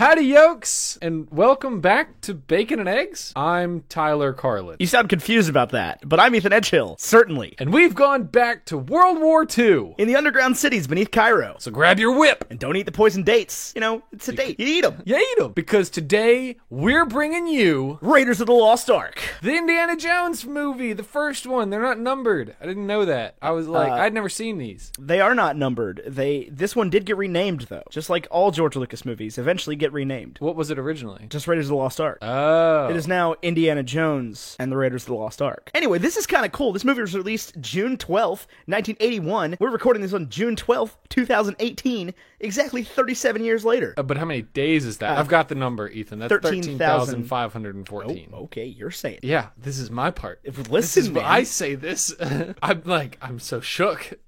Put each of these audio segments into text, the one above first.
Howdy, yokes, and welcome back to Bacon and Eggs. I'm Tyler Carlin. You sound confused about that, but I'm Ethan Edgehill, certainly. And we've gone back to World War II. In the underground cities beneath Cairo. So grab your whip. And don't eat the poison dates. You know, it's a date. You eat them. You eat them. Because today, we're bringing you Raiders of the Lost Ark. the Indiana Jones movie, the first one. They're not numbered. I didn't know that. I was like, I'd never seen these. They are not numbered. This one did get renamed, though. Just like all George Lucas movies eventually get renamed. What was it originally? Just Raiders of the Lost Ark. Oh. It is now Indiana Jones and the Raiders of the Lost Ark. Anyway, this is kind of cool. This movie was released June 12th, 1981. We're recording this on June 12th, 2018, exactly 37 years later. But how many days is that? I've got the number, Ethan. That's 13,514. Oh, okay, you're saying. Yeah, this is my part. Listen, man. I say this. I'm so shook.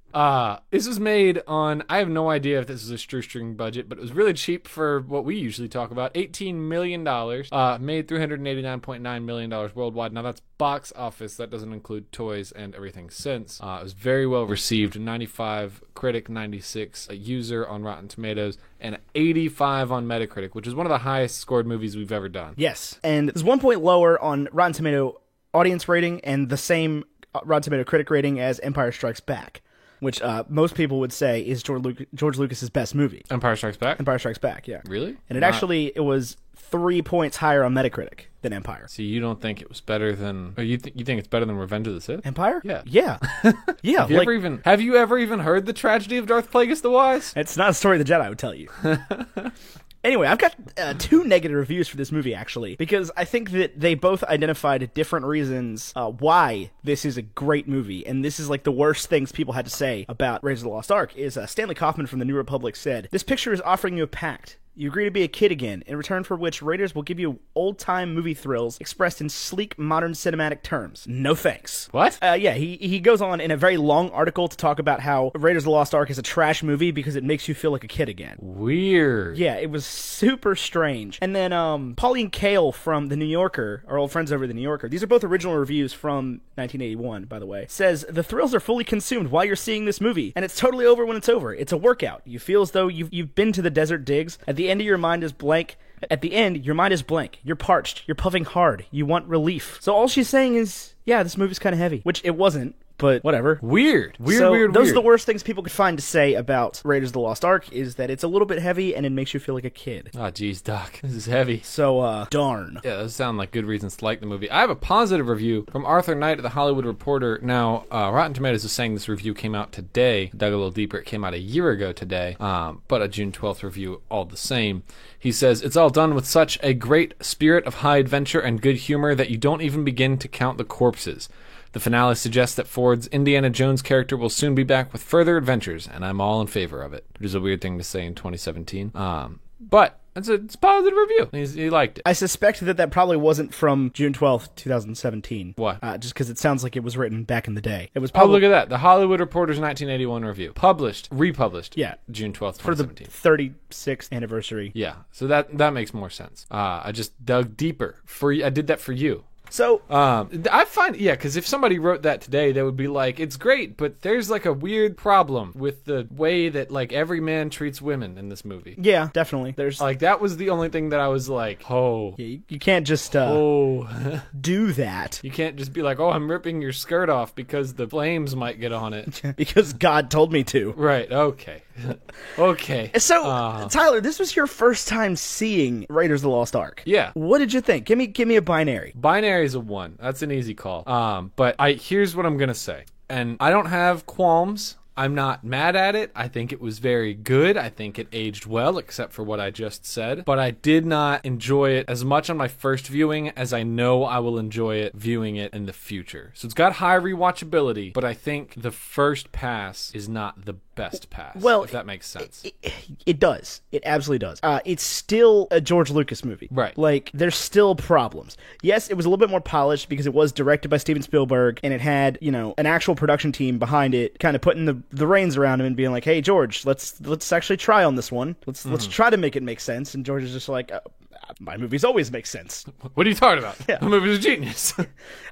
This was made on, I have no idea if this is a shoestring budget, but it was really cheap for what we usually talk about. $18 million, made $389.9 million worldwide. Now that's box office. That doesn't include toys and everything since. It was very well received. 95 critic, 96 a user on Rotten Tomatoes, and 85 on Metacritic, which is one of the highest scored movies we've ever done. Yes, and it's 1 point lower on Rotten Tomato audience rating and the same Rotten Tomato critic rating as Empire Strikes Back, which most people would say is George Lucas's best movie. Empire Strikes Back? Empire Strikes Back, yeah. Really? And it was 3 points higher on Metacritic than Empire. So you don't think it was better than... Or you think it's better than Revenge of the Sith? Empire? Yeah. Yeah. Yeah. Have you ever even heard the tragedy of Darth Plagueis the Wise? It's not a story the Jedi would tell you. Anyway, I've got 2 negative reviews for this movie, actually, because I think that they both identified different reasons why this is a great movie, and this is like the worst things people had to say about Raiders of the Lost Ark. Is Stanley Kaufman from the New Republic said, "This picture is offering you a pact. You agree to be a kid again, in return for which Raiders will give you old-time movie thrills expressed in sleek, modern cinematic terms. No thanks." What? Yeah, he goes on in a very long article to talk about how Raiders of the Lost Ark is a trash movie because it makes you feel like a kid again. Weird. Yeah, it was super strange. And then Pauline Kael from The New Yorker, our old friends over at The New Yorker, these are both original reviews from 1981, by the way, says, "The thrills are fully consumed while you're seeing this movie, and it's totally over when it's over. It's a workout. You feel as though you've been to the desert digs. At the end, your mind is blank. You're parched. You're puffing hard. You want relief." So all she's saying is, yeah, this movie's kind of heavy, which it wasn't. But whatever. Weird. Those are the worst things people could find to say about Raiders of the Lost Ark, is that it's a little bit heavy and it makes you feel like a kid. Oh, geez, Doc. This is heavy. So, darn. Yeah, those sound like good reasons to like the movie. I have a positive review from Arthur Knight at The Hollywood Reporter. Now, Rotten Tomatoes is saying this review came out today. Dug a little deeper. It came out a year ago today, but a June 12th review all the same. He says, "It's all done with such a great spirit of high adventure and good humor that you don't even begin to count the corpses. The finale suggests that Ford's Indiana Jones character will soon be back with further adventures, and I'm all in favor of it," which is a weird thing to say in 2017. But it's a positive review. He liked it. I suspect that probably wasn't from June 12th, 2017. What? Just because it sounds like it was written back in the day. It was probably... Oh, look at that. The Hollywood Reporter's 1981 review. Republished. Yeah. June 12th, for the 2017. 36th anniversary. Yeah. So that makes more sense. I just dug deeper. I did that for you. So, I find, because if somebody wrote that today, they would be like, it's great, but there's like a weird problem with the way that like every man treats women in this movie. Yeah, definitely. There's like, that was the only thing that I was like, oh. Yeah, you can't just, do that. You can't just be like, oh, I'm ripping your skirt off because the flames might get on it. Because God told me to. Right, okay. Okay. So, Tyler, this was your first time seeing Raiders of the Lost Ark. Yeah. What did you think? Give me a binary. Binary is a 1. That's an easy call. But here's what I'm gonna say. And I don't have qualms. I'm not mad at it. I think it was very good. I think it aged well, except for what I just said. But I did not enjoy it as much on my first viewing as I know I will enjoy it viewing it in the future. So it's got high rewatchability, but I think the first pass is not the best pass. Well, if that makes sense. It does. It absolutely does. It's still a George Lucas movie. Right. Like, there's still problems. Yes, it was a little bit more polished because it was directed by Steven Spielberg, and it had, an actual production team behind it, kind of putting the reins around him and being like, "Hey, George, let's actually try on this one. Let's try to make it make sense." And George is just like, "My movies always make sense." What are you talking about? Yeah. The movie's a genius.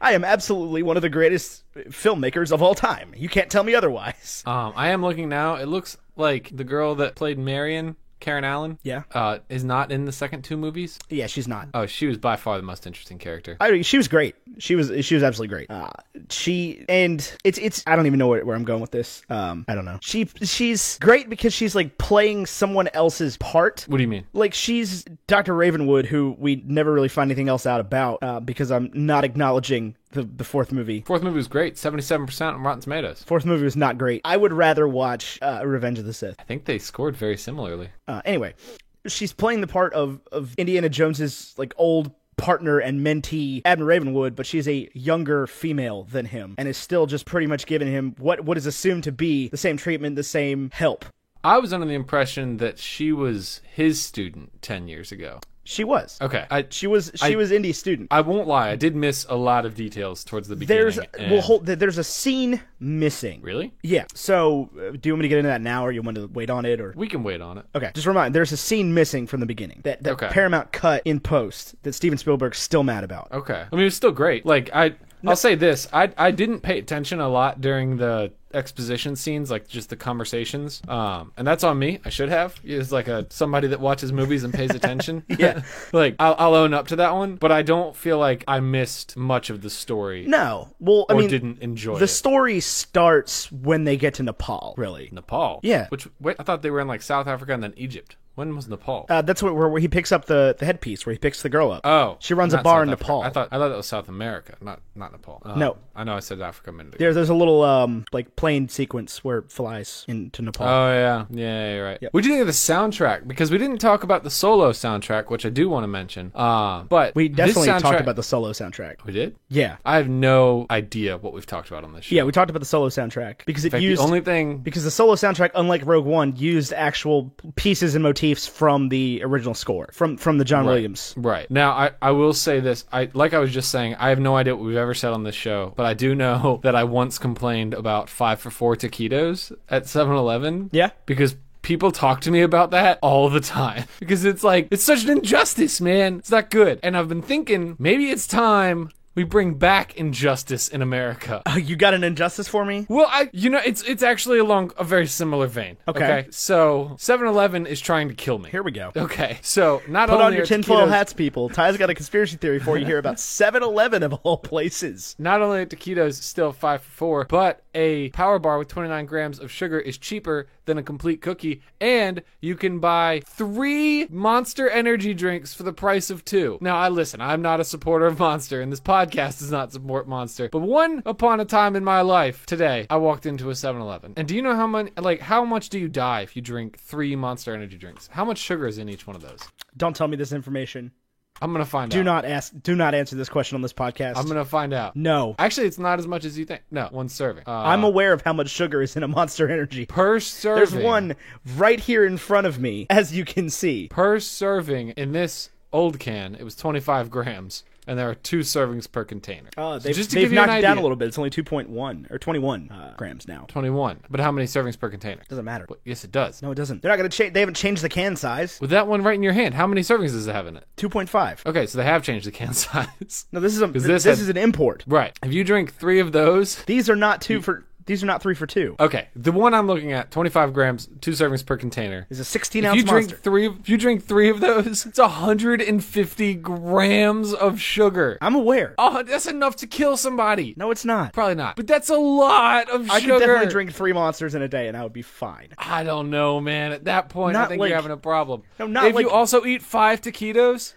I am absolutely one of the greatest filmmakers of all time. You can't tell me otherwise. I am looking now. It looks like the girl that played Marion Karen Allen, Yeah. is not in the second two movies. Yeah, she's not. Oh, she was by far the most interesting character. She was great. She was absolutely great. It's I don't even know where I'm going with this. I don't know. She's great because she's like playing someone else's part. What do you mean? Like she's Dr. Ravenwood, who we never really find anything else out about because I'm not acknowledging the fourth movie. Fourth movie was great, 77% on Rotten Tomatoes. Fourth movie was not great. I would rather watch Revenge of the Sith. I think they scored very similarly. Anyway, she's playing the part of Indiana Jones's like old partner and mentee Admiral Ravenwood, but she's a younger female than him and is still just pretty much giving him what is assumed to be the same treatment, the same help. I was under the impression that she was his student 10 years ago. She was. Okay. She was Indy's student. I won't lie. I did miss a lot of details towards the beginning. There's a scene missing. Really? Yeah. So, do you want me to get into that now, or you want to wait on it, or We can wait on it. Okay. Just remind. There's a scene missing from the beginning that Okay. Paramount cut in post that Steven Spielberg's still mad about. Okay. I mean, it was still great. Like, I'll say this. I didn't pay attention a lot during the exposition scenes, like just the conversations. And that's on me. I should have. It's like somebody that watches movies and pays attention. Yeah. Like, I'll own up to that one, but I don't feel like I missed much of the story. No. Well, I or mean, didn't enjoy the it. story starts when they get to Nepal, really. Nepal? Yeah. Wait, I thought they were in like South Africa and then Egypt. When was Nepal? That's where he picks up the headpiece, where he picks the girl up. Oh. She runs a not bar South in Africa. Nepal. I thought that was South America, not Nepal. No. I know I said Africa a minute ago. There's a little like plane sequence where it flies into Nepal. Oh, yeah. Yeah, you're right. Yep. What do you think of the soundtrack? Because we didn't talk about the solo soundtrack, which I do want to mention. But We definitely this soundtrack... talked about the solo soundtrack. We did? Yeah. I have no idea what we've talked about on this show. Yeah, we talked about the solo soundtrack because it In fact, used the only thing... because the solo soundtrack, unlike Rogue One, used actual pieces and motifs from the original score, from the John Williams. Right. Now, I will say this. Like I was just saying, I have no idea what we've ever said on this show, but I do know that I once complained about 5 for 4 taquitos at 7-Eleven. Yeah. Because people talk to me about that all the time. Because it's like, it's such an injustice, man. It's not good. And I've been thinking, maybe it's time we bring back injustice in America. You got an injustice for me? Well, it's actually along a very similar vein. Okay. So 7-Eleven is trying to kill me. Here we go. Okay. So not Put only on your are tinfoil taquitos- hats, people. Ty's got a conspiracy theory for you here about 7-Eleven of all places. Not only are taquitos still 5 for 4, but a power bar with 29 grams of sugar is cheaper than a complete cookie, and you can buy 3 Monster energy drinks for the price of 2. Now, I'm not a supporter of Monster, and this podcast does not support Monster, but one upon a time in my life, today, I walked into a 7-Eleven. And do you know how much do you die if you drink 3 Monster energy drinks? How much sugar is in each one of those? Don't tell me this information. I'm going to find out. Do not answer this question on this podcast. I'm going to find out. No. Actually, it's not as much as you think. No, 1 serving. I'm aware of how much sugar is in a Monster Energy. Per serving. There's one right here in front of me, as you can see. Per serving in this old can, it was 25 grams. And there are 2 servings per container. They've knocked it down a little bit. It's only 2.1 or 21 grams now. 21. But how many servings per container? Doesn't matter. Well, yes, it does. No, it doesn't. They're not going to change. They haven't changed the can size. With that one right in your hand, how many servings does it have in it? 2.5. Okay, so they have changed the can size. No, this is an import. Right. If you drink 3 of those... These are not 3 for 2. Okay, the one I'm looking at, 25 grams, 2 servings per container. Is a 16-ounce Monster. If you drink 3 of those, it's 150 grams of sugar. I'm aware. Oh, that's enough to kill somebody. No, it's not. Probably not. But that's a lot of sugar. I could definitely drink 3 Monsters in a day, and I would be fine. I don't know, man. At that point, I think you're having a problem. No, not if you also eat 5 taquitos...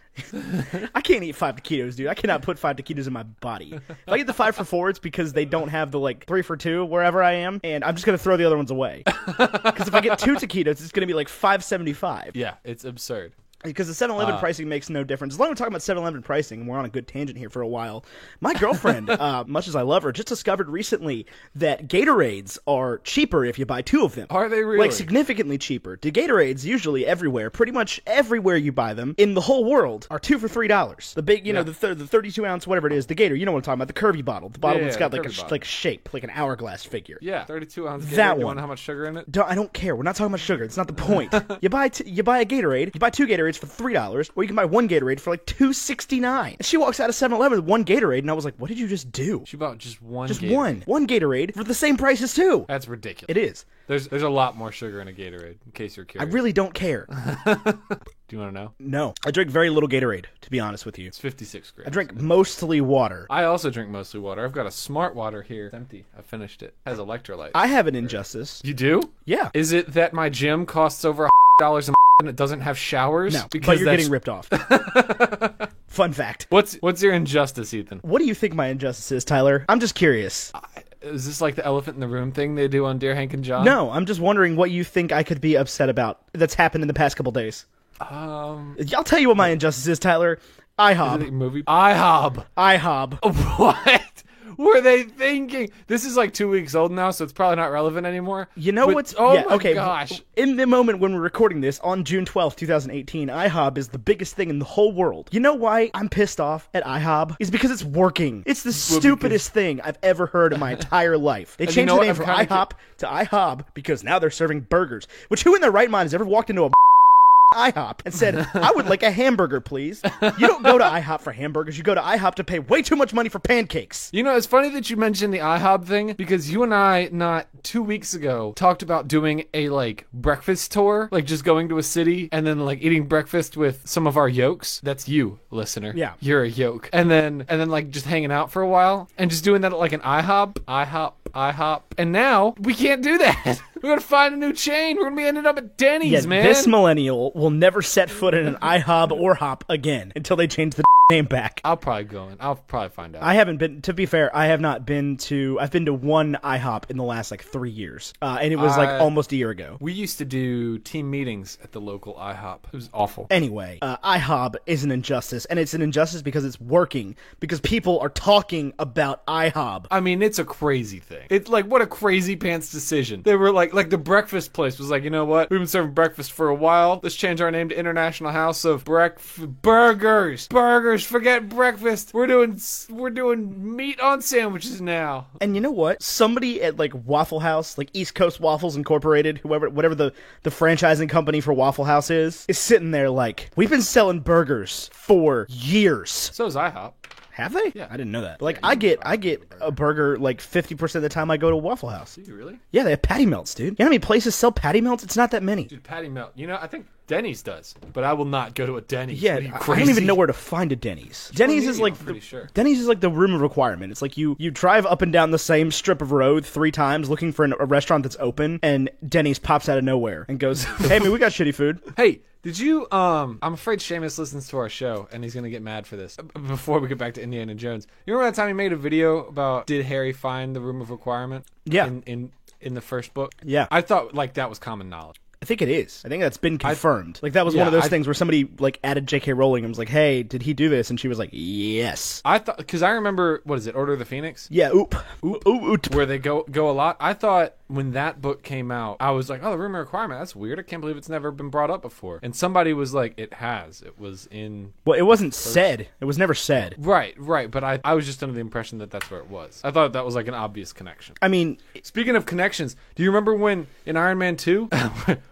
I can't eat 5 taquitos, dude. I cannot put 5 taquitos in my body. If I get the 5 for 4, it's because they don't have the 3 for 2 wherever I am, and I'm just gonna throw the other ones away. Because if I get 2 taquitos, it's gonna be like $5.75. Yeah, it's absurd. Because the 7-Eleven pricing makes no difference. As long as we're talking about 7-Eleven pricing, and we're on a good tangent here for a while, my girlfriend, much as I love her, just discovered recently that Gatorades are cheaper if you buy 2 of them. Are they really? Like, significantly cheaper. The Gatorades, usually everywhere, pretty much everywhere you buy them, in the whole world, are 2 for $3. The big, the 32-ounce, whatever it is, the Gator, you know what I'm talking about, the curvy bottle. The bottle that's got like a shape, like an hourglass figure. Yeah, 32-ounce Gator. That You one. want how much sugar in it? I don't care. We're not talking about sugar. It's not the point. You buy a Gatorade. You buy 2 Gatorades Gatorades for $3, or you can buy one Gatorade for like $2.69. And she walks out of 7-Eleven with one Gatorade, and I was like, what did you just do? She bought just one Just Gatorade. one Gatorade for the same price as two. That's ridiculous. It is. There's a lot more sugar in a Gatorade, in case you're I curious. really don't care. Do you want to know? No. I drink very little Gatorade, to be honest with you. It's 56 grams. I drink mostly water. I also drink mostly water. I've got a Smart Water here. It's empty. I finished it. It has electrolytes. I have an injustice. You do? Yeah. Is it that my gym costs over $100 a and it doesn't have showers? No, but you're getting ripped off. Fun fact. What's your injustice, Ethan? What do you think my injustice is, Tyler? I'm just curious. Is this like the elephant in the room thing they do on Dear Hank and John? No, I'm just wondering what you think I could be upset about that's happened in the past couple days. Is I'll tell you what my injustice is, Tyler. IHOB. it a movie? IHOB. IHOB. What were they thinking? This is like 2 weeks old now, so it's probably not relevant anymore. You know But- what's... Oh yeah, my okay. gosh. In the moment when we're recording this, on June 12th, 2018, IHOB is the biggest thing in the whole world. You know why I'm pissed off at IHOB? Is because it's working. It's the stupidest thing I've ever heard in my entire life. They And you changed know the what? name I'm from kinda IHOP to IHOB because now they're serving burgers. Which who in their right mind has ever walked into a IHOP and said, I would like a hamburger, please? You don't go to IHOP for hamburgers. You go to IHOP to pay way too much money for pancakes. You know, it's funny that you mentioned the IHOB thing because you and I, not 2 weeks ago, talked about doing a, like, breakfast tour, like just going to a city and then, like, eating breakfast with some of our yokes. That's you, listener. Yeah. You're a yoke. And then, like, just hanging out for a while and just doing that at, like, an IHOP. And now we can't do that. We're going to find a new chain. We're going to be ending up at Denny's, Yeah, man. this millennial will never set foot in an IHOB or Hop again until they change the name back. I'll probably go in. I'll probably find out. I haven't been, to be fair, I have not been to, I've been to one IHOP in the last like 3 years. And it was like almost a year ago. We used to do team meetings at the local IHOP. It was awful. Anyway, IHOB is an injustice, and it's an injustice because it's working, because people are talking about IHOB. I mean, it's a crazy thing. It's like, what a crazy pants decision. They were like the breakfast place was like, you know what? We've been serving breakfast for a while. Let's change our name to International House of Burgers. Burgers. Forget breakfast. We're doing meat on sandwiches now. And you know what? Somebody at like Waffle House, like East Coast Waffles Incorporated, whatever the franchising company for Waffle House is sitting there like, we've been selling burgers for years. So is IHOP. Have they? Yeah. I didn't know that. But like, I get a burger like 50% of the time I go to Waffle House. Do you really? Yeah, they have patty melts, dude. You know how many places sell patty melts? It's not that many. Dude, patty melt. You know, I think Denny's does, but I will not go to a Denny's. Yeah, What are you, I crazy? don't even know where to find a Denny's. Denny's is like I'm pretty sure. Denny's is like the room of requirement. It's like you drive up and down the same strip of road 3 times looking for a restaurant that's open, and Denny's pops out of nowhere and goes, "Hey, man, we got shitty food." Hey, did you, I'm afraid Seamus listens to our show, and he's gonna get mad for this. Before we get back to Indiana Jones, you remember that time he made a video about, did Harry find the room of requirement? Yeah. In the first book? Yeah. I thought, like, that was common knowledge. I think it is. I think that's been confirmed. Like that was one of those things where somebody like added J.K. Rowling and was like, "Hey, did he do this?" And she was like, "Yes." I thought, because I remember, what is it, Order of the Phoenix? Yeah. Oop. Where they go a lot. I thought when that book came out, I was like, oh, the room of requirement, that's weird. I can't believe it's never been brought up before. And somebody was like, it has. It was in... Well, it wasn't said. It was never said. Right. But I was just under the impression that that's where it was. I thought that was like an obvious connection. I mean, Speaking of connections, do you remember when in Iron Man 2,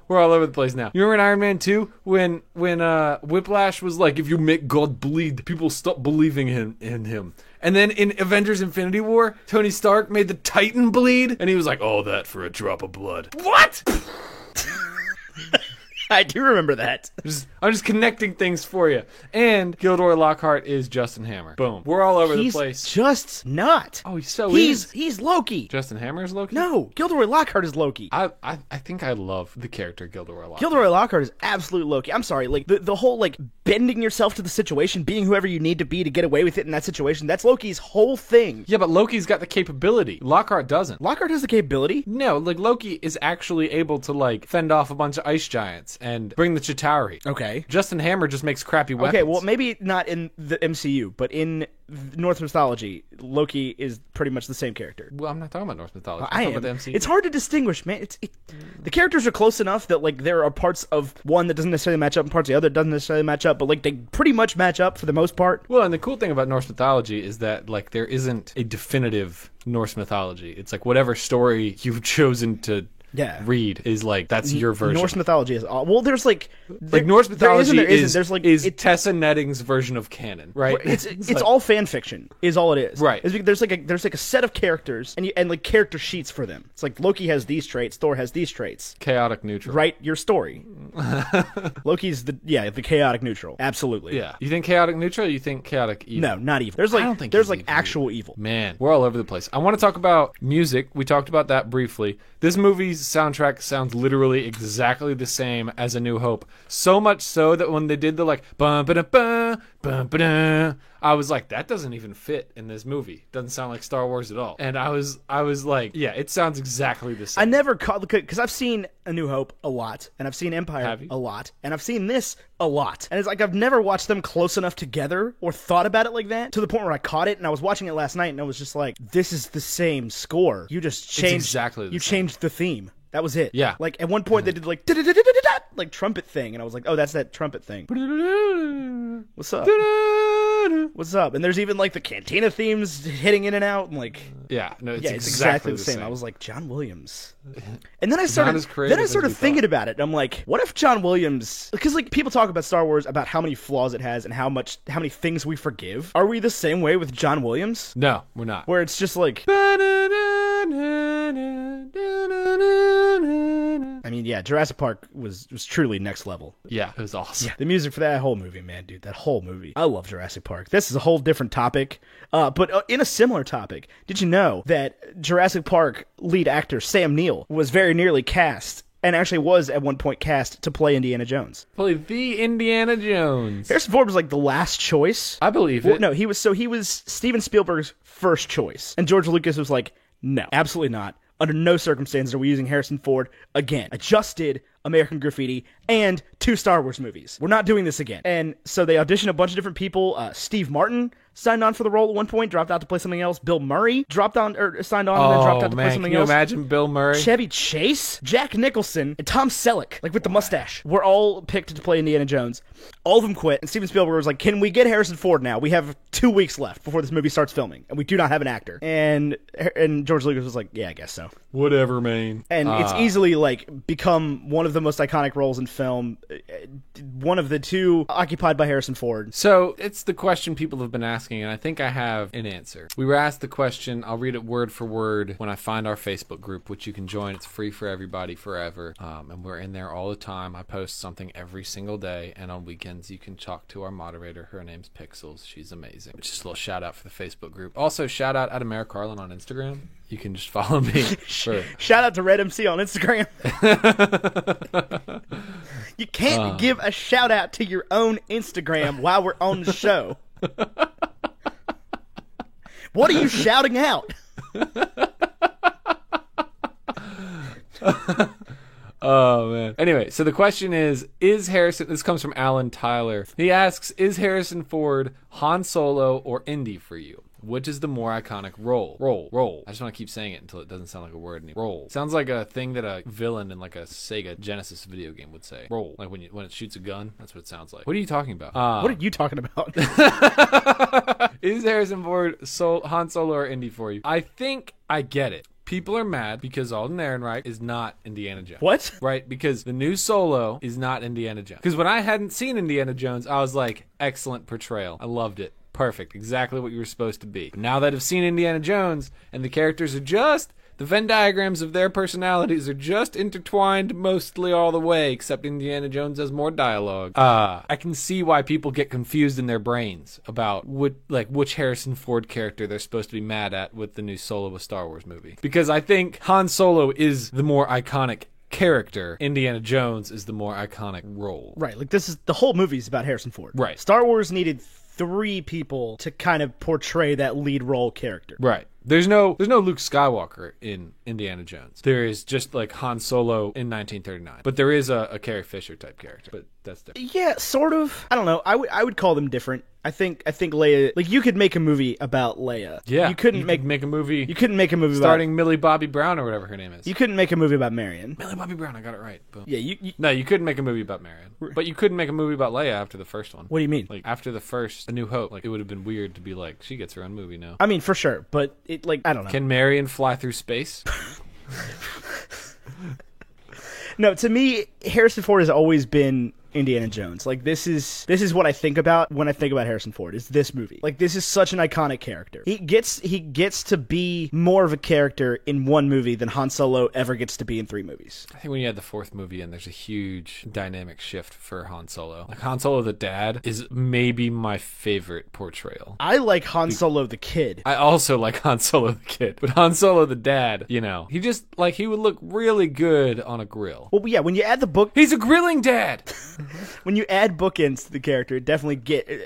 we're all over the place now. You remember in Iron Man 2 when Whiplash was like, if you make God bleed, people stop believing in him. And then in Avengers Infinity War, Tony Stark made the Titan bleed, and he was like, oh, that for a drop of blood. What? I do remember that. I'm just connecting things for you. And Gilderoy Lockhart is Justin Hammer. Boom. We're all over the place. He's just not. Oh, so he's Loki. Justin Hammer is Loki? No, Gilderoy Lockhart is Loki. I think I love the character Gilderoy Lockhart. Gilderoy Lockhart is absolute Loki. I'm sorry, like the whole like bending yourself to the situation, being whoever you need to be to get away with it in that situation. That's Loki's whole thing. Yeah, but Loki's got the capability. Lockhart doesn't. Lockhart has the capability. No, like Loki is actually able to like fend off a bunch of ice giants and bring the Chitauri. Okay. Justin Hammer just makes crappy weapons. Okay, well maybe not in the MCU, but in Norse mythology, Loki is pretty much the same character. Well, I'm not talking about Norse mythology. I I'm am. talking about the MCU. It's hard to distinguish, man. The characters are close enough that like there are parts of one that doesn't necessarily match up and parts of the other that doesn't necessarily match up, but like they pretty much match up for the most part. Well, and the cool thing about Norse mythology is that like there isn't a definitive Norse mythology. It's like whatever story you've chosen to Yeah. read is like that's your version. Norse mythology is well. There's like Norse mythology There's like is Tessa Netting's version of canon, right? It's like, all fan fiction, is all it is. Right. There's like a set of characters and like character sheets for them. It's like Loki has these traits, Thor has these traits. chaotic neutral. Write your story. Loki's the chaotic neutral. Absolutely. Yeah. You think chaotic neutral? Or you think chaotic evil? No, not evil. There's I don't think there's he's like evil. actual evil. Man, we're all over the place. I want to talk about music. We talked about that briefly. This movie's soundtrack sounds literally exactly the same as A New Hope. So much so that when they did the like bum ba da bum ba da, I was like, that doesn't even fit in this movie. Doesn't sound like Star Wars at all. And I was like, yeah, it sounds exactly the same. I never caught because I've seen A New Hope a lot, and I've seen Empire Have you? a lot, and I've seen this a lot, and it's like I've never watched them close enough together or thought about it like that to the point where I caught it, and I was watching it last night, and I was just like, this is the same score. You just changed exactly the you same. changed the theme. That was it. Yeah. Like at one point they did like da-da-da-da-da-da, like trumpet thing, and I was like, oh, that's that trumpet thing. What's up? What's up? And there's even like the Cantina themes hitting in and out, and like. Yeah, no, it's, Yeah, it's exactly the same. same. I was like, John Williams. And then I started as creative as we thinking about it. I'm like, what if John Williams, because like people talk about Star Wars about how many flaws it has and how many things we forgive. Are we the same way with John Williams? No, we're not. Where it's just like, I mean, yeah, Jurassic Park was truly next level. Yeah, it was awesome. The music for that whole movie, man, dude, that whole movie. I love Jurassic Park. This is a whole different topic, but in a similar topic, did you know that Jurassic Park lead actor Sam Neill was very nearly cast, and actually was at one point cast to play Indiana Jones? Play the Indiana Jones. Harrison Ford was like the last choice. I believe Well, it. no, he was Steven Spielberg's first choice, and George Lucas was like, no, absolutely not. Under no circumstances are we using Harrison Ford again. I just did American Graffiti and 2 Star Wars movies. We're not doing this again. And so they auditioned a bunch of different people. Steve Martin signed on for the role at one point, dropped out to play something else. Bill Murray signed on and then dropped out to play something can you else. imagine Bill Murray? Chevy Chase, Jack Nicholson, and Tom Selleck, like with the mustache, were all picked to play Indiana Jones. All of them quit, and Steven Spielberg was like, can we get Harrison Ford now? We have 2 weeks left before this movie starts filming, and we do not have an actor. And George Lucas was like, yeah, I guess so. Whatever, man. And it's easily like become one of the most iconic roles in film, one of the 2 occupied by Harrison Ford. So it's the question people have been asking, and I think I have an answer. We were asked the question. I'll read it word for word when I find our Facebook group, which you can join. It's free for everybody forever, and we're in there all the time. I post something every single day, and on weekends you can talk to our moderator. Her name's Pixels. She's amazing. Just a little shout out for the Facebook group. Also, shout out Adam Eric Carlin on Instagram. You can just follow me. For... Shout out to Red MC on Instagram. You can't give a shout out to your own Instagram while we're on the show. What are you shouting out? Oh, man. Anyway, so the question is Harrison... This comes from Alan Tyler. He asks, is Harrison Ford Han Solo or Indy for you? Which is the more iconic role? Roll. I just want to keep saying it until it doesn't sound like a word anymore. Roll. Sounds like a thing that a villain in like a Sega Genesis video game would say. Roll. Like when it shoots a gun, that's what it sounds like. What are you talking about? What are you talking about? Is Harrison Ford Han Solo or Indy for you? I think I get it. People are mad because Alden Ehrenreich is not Indiana Jones. What? Right, because the new Solo is not Indiana Jones. Because when I hadn't seen Indiana Jones, I was like, excellent portrayal. I loved it. Perfect. Exactly what you were supposed to be. But now that I've seen Indiana Jones, and the characters are just... The Venn diagrams of their personalities are just intertwined mostly all the way, except Indiana Jones has more dialogue. I can see why people get confused in their brains about which Harrison Ford character they're supposed to be mad at with the new Solo, a Star Wars movie. Because I think Han Solo is the more iconic character. Indiana Jones is the more iconic role. Right, like this is the whole movie's about Harrison Ford. Right. Star Wars needed 3 people to kind of portray that lead role character. Right. There's no Luke Skywalker in Indiana Jones. There is just like Han Solo in 1939. But there is a Carrie Fisher type character. But that's different. Yeah, sort of. I don't know. I would call them different. I think Leia, like you could make a movie about Leia. Yeah. You couldn't make a movie. You couldn't make a movie starring Millie Bobby Brown or whatever her name is. You couldn't make a movie about Marion. Millie Bobby Brown, I got it right. Boom. Yeah, No, you couldn't make a movie about Marion. But you couldn't make a movie about Leia after the first one. What do you mean? Like after the first A New Hope, like it would have been weird to be like she gets her own movie now. I mean, for sure, but it like I don't know. Can Marion fly through space? No, to me, Harrison Ford has always been Indiana Jones. Like, this is what I think about when I think about Harrison Ford, is this movie. Like, this is such an iconic character. He gets to be more of a character in one movie than Han Solo ever gets to be in 3 movies. I think when you add the 4th movie in, there's a huge dynamic shift for Han Solo. Like, Han Solo the dad is maybe my favorite portrayal. I like Han Solo the kid. I also like Han Solo the kid, but Han Solo the dad, he just, like, he would look really good on a grill. Well, yeah, when you add the book... He's a grilling dad! When you add bookends to the character, it definitely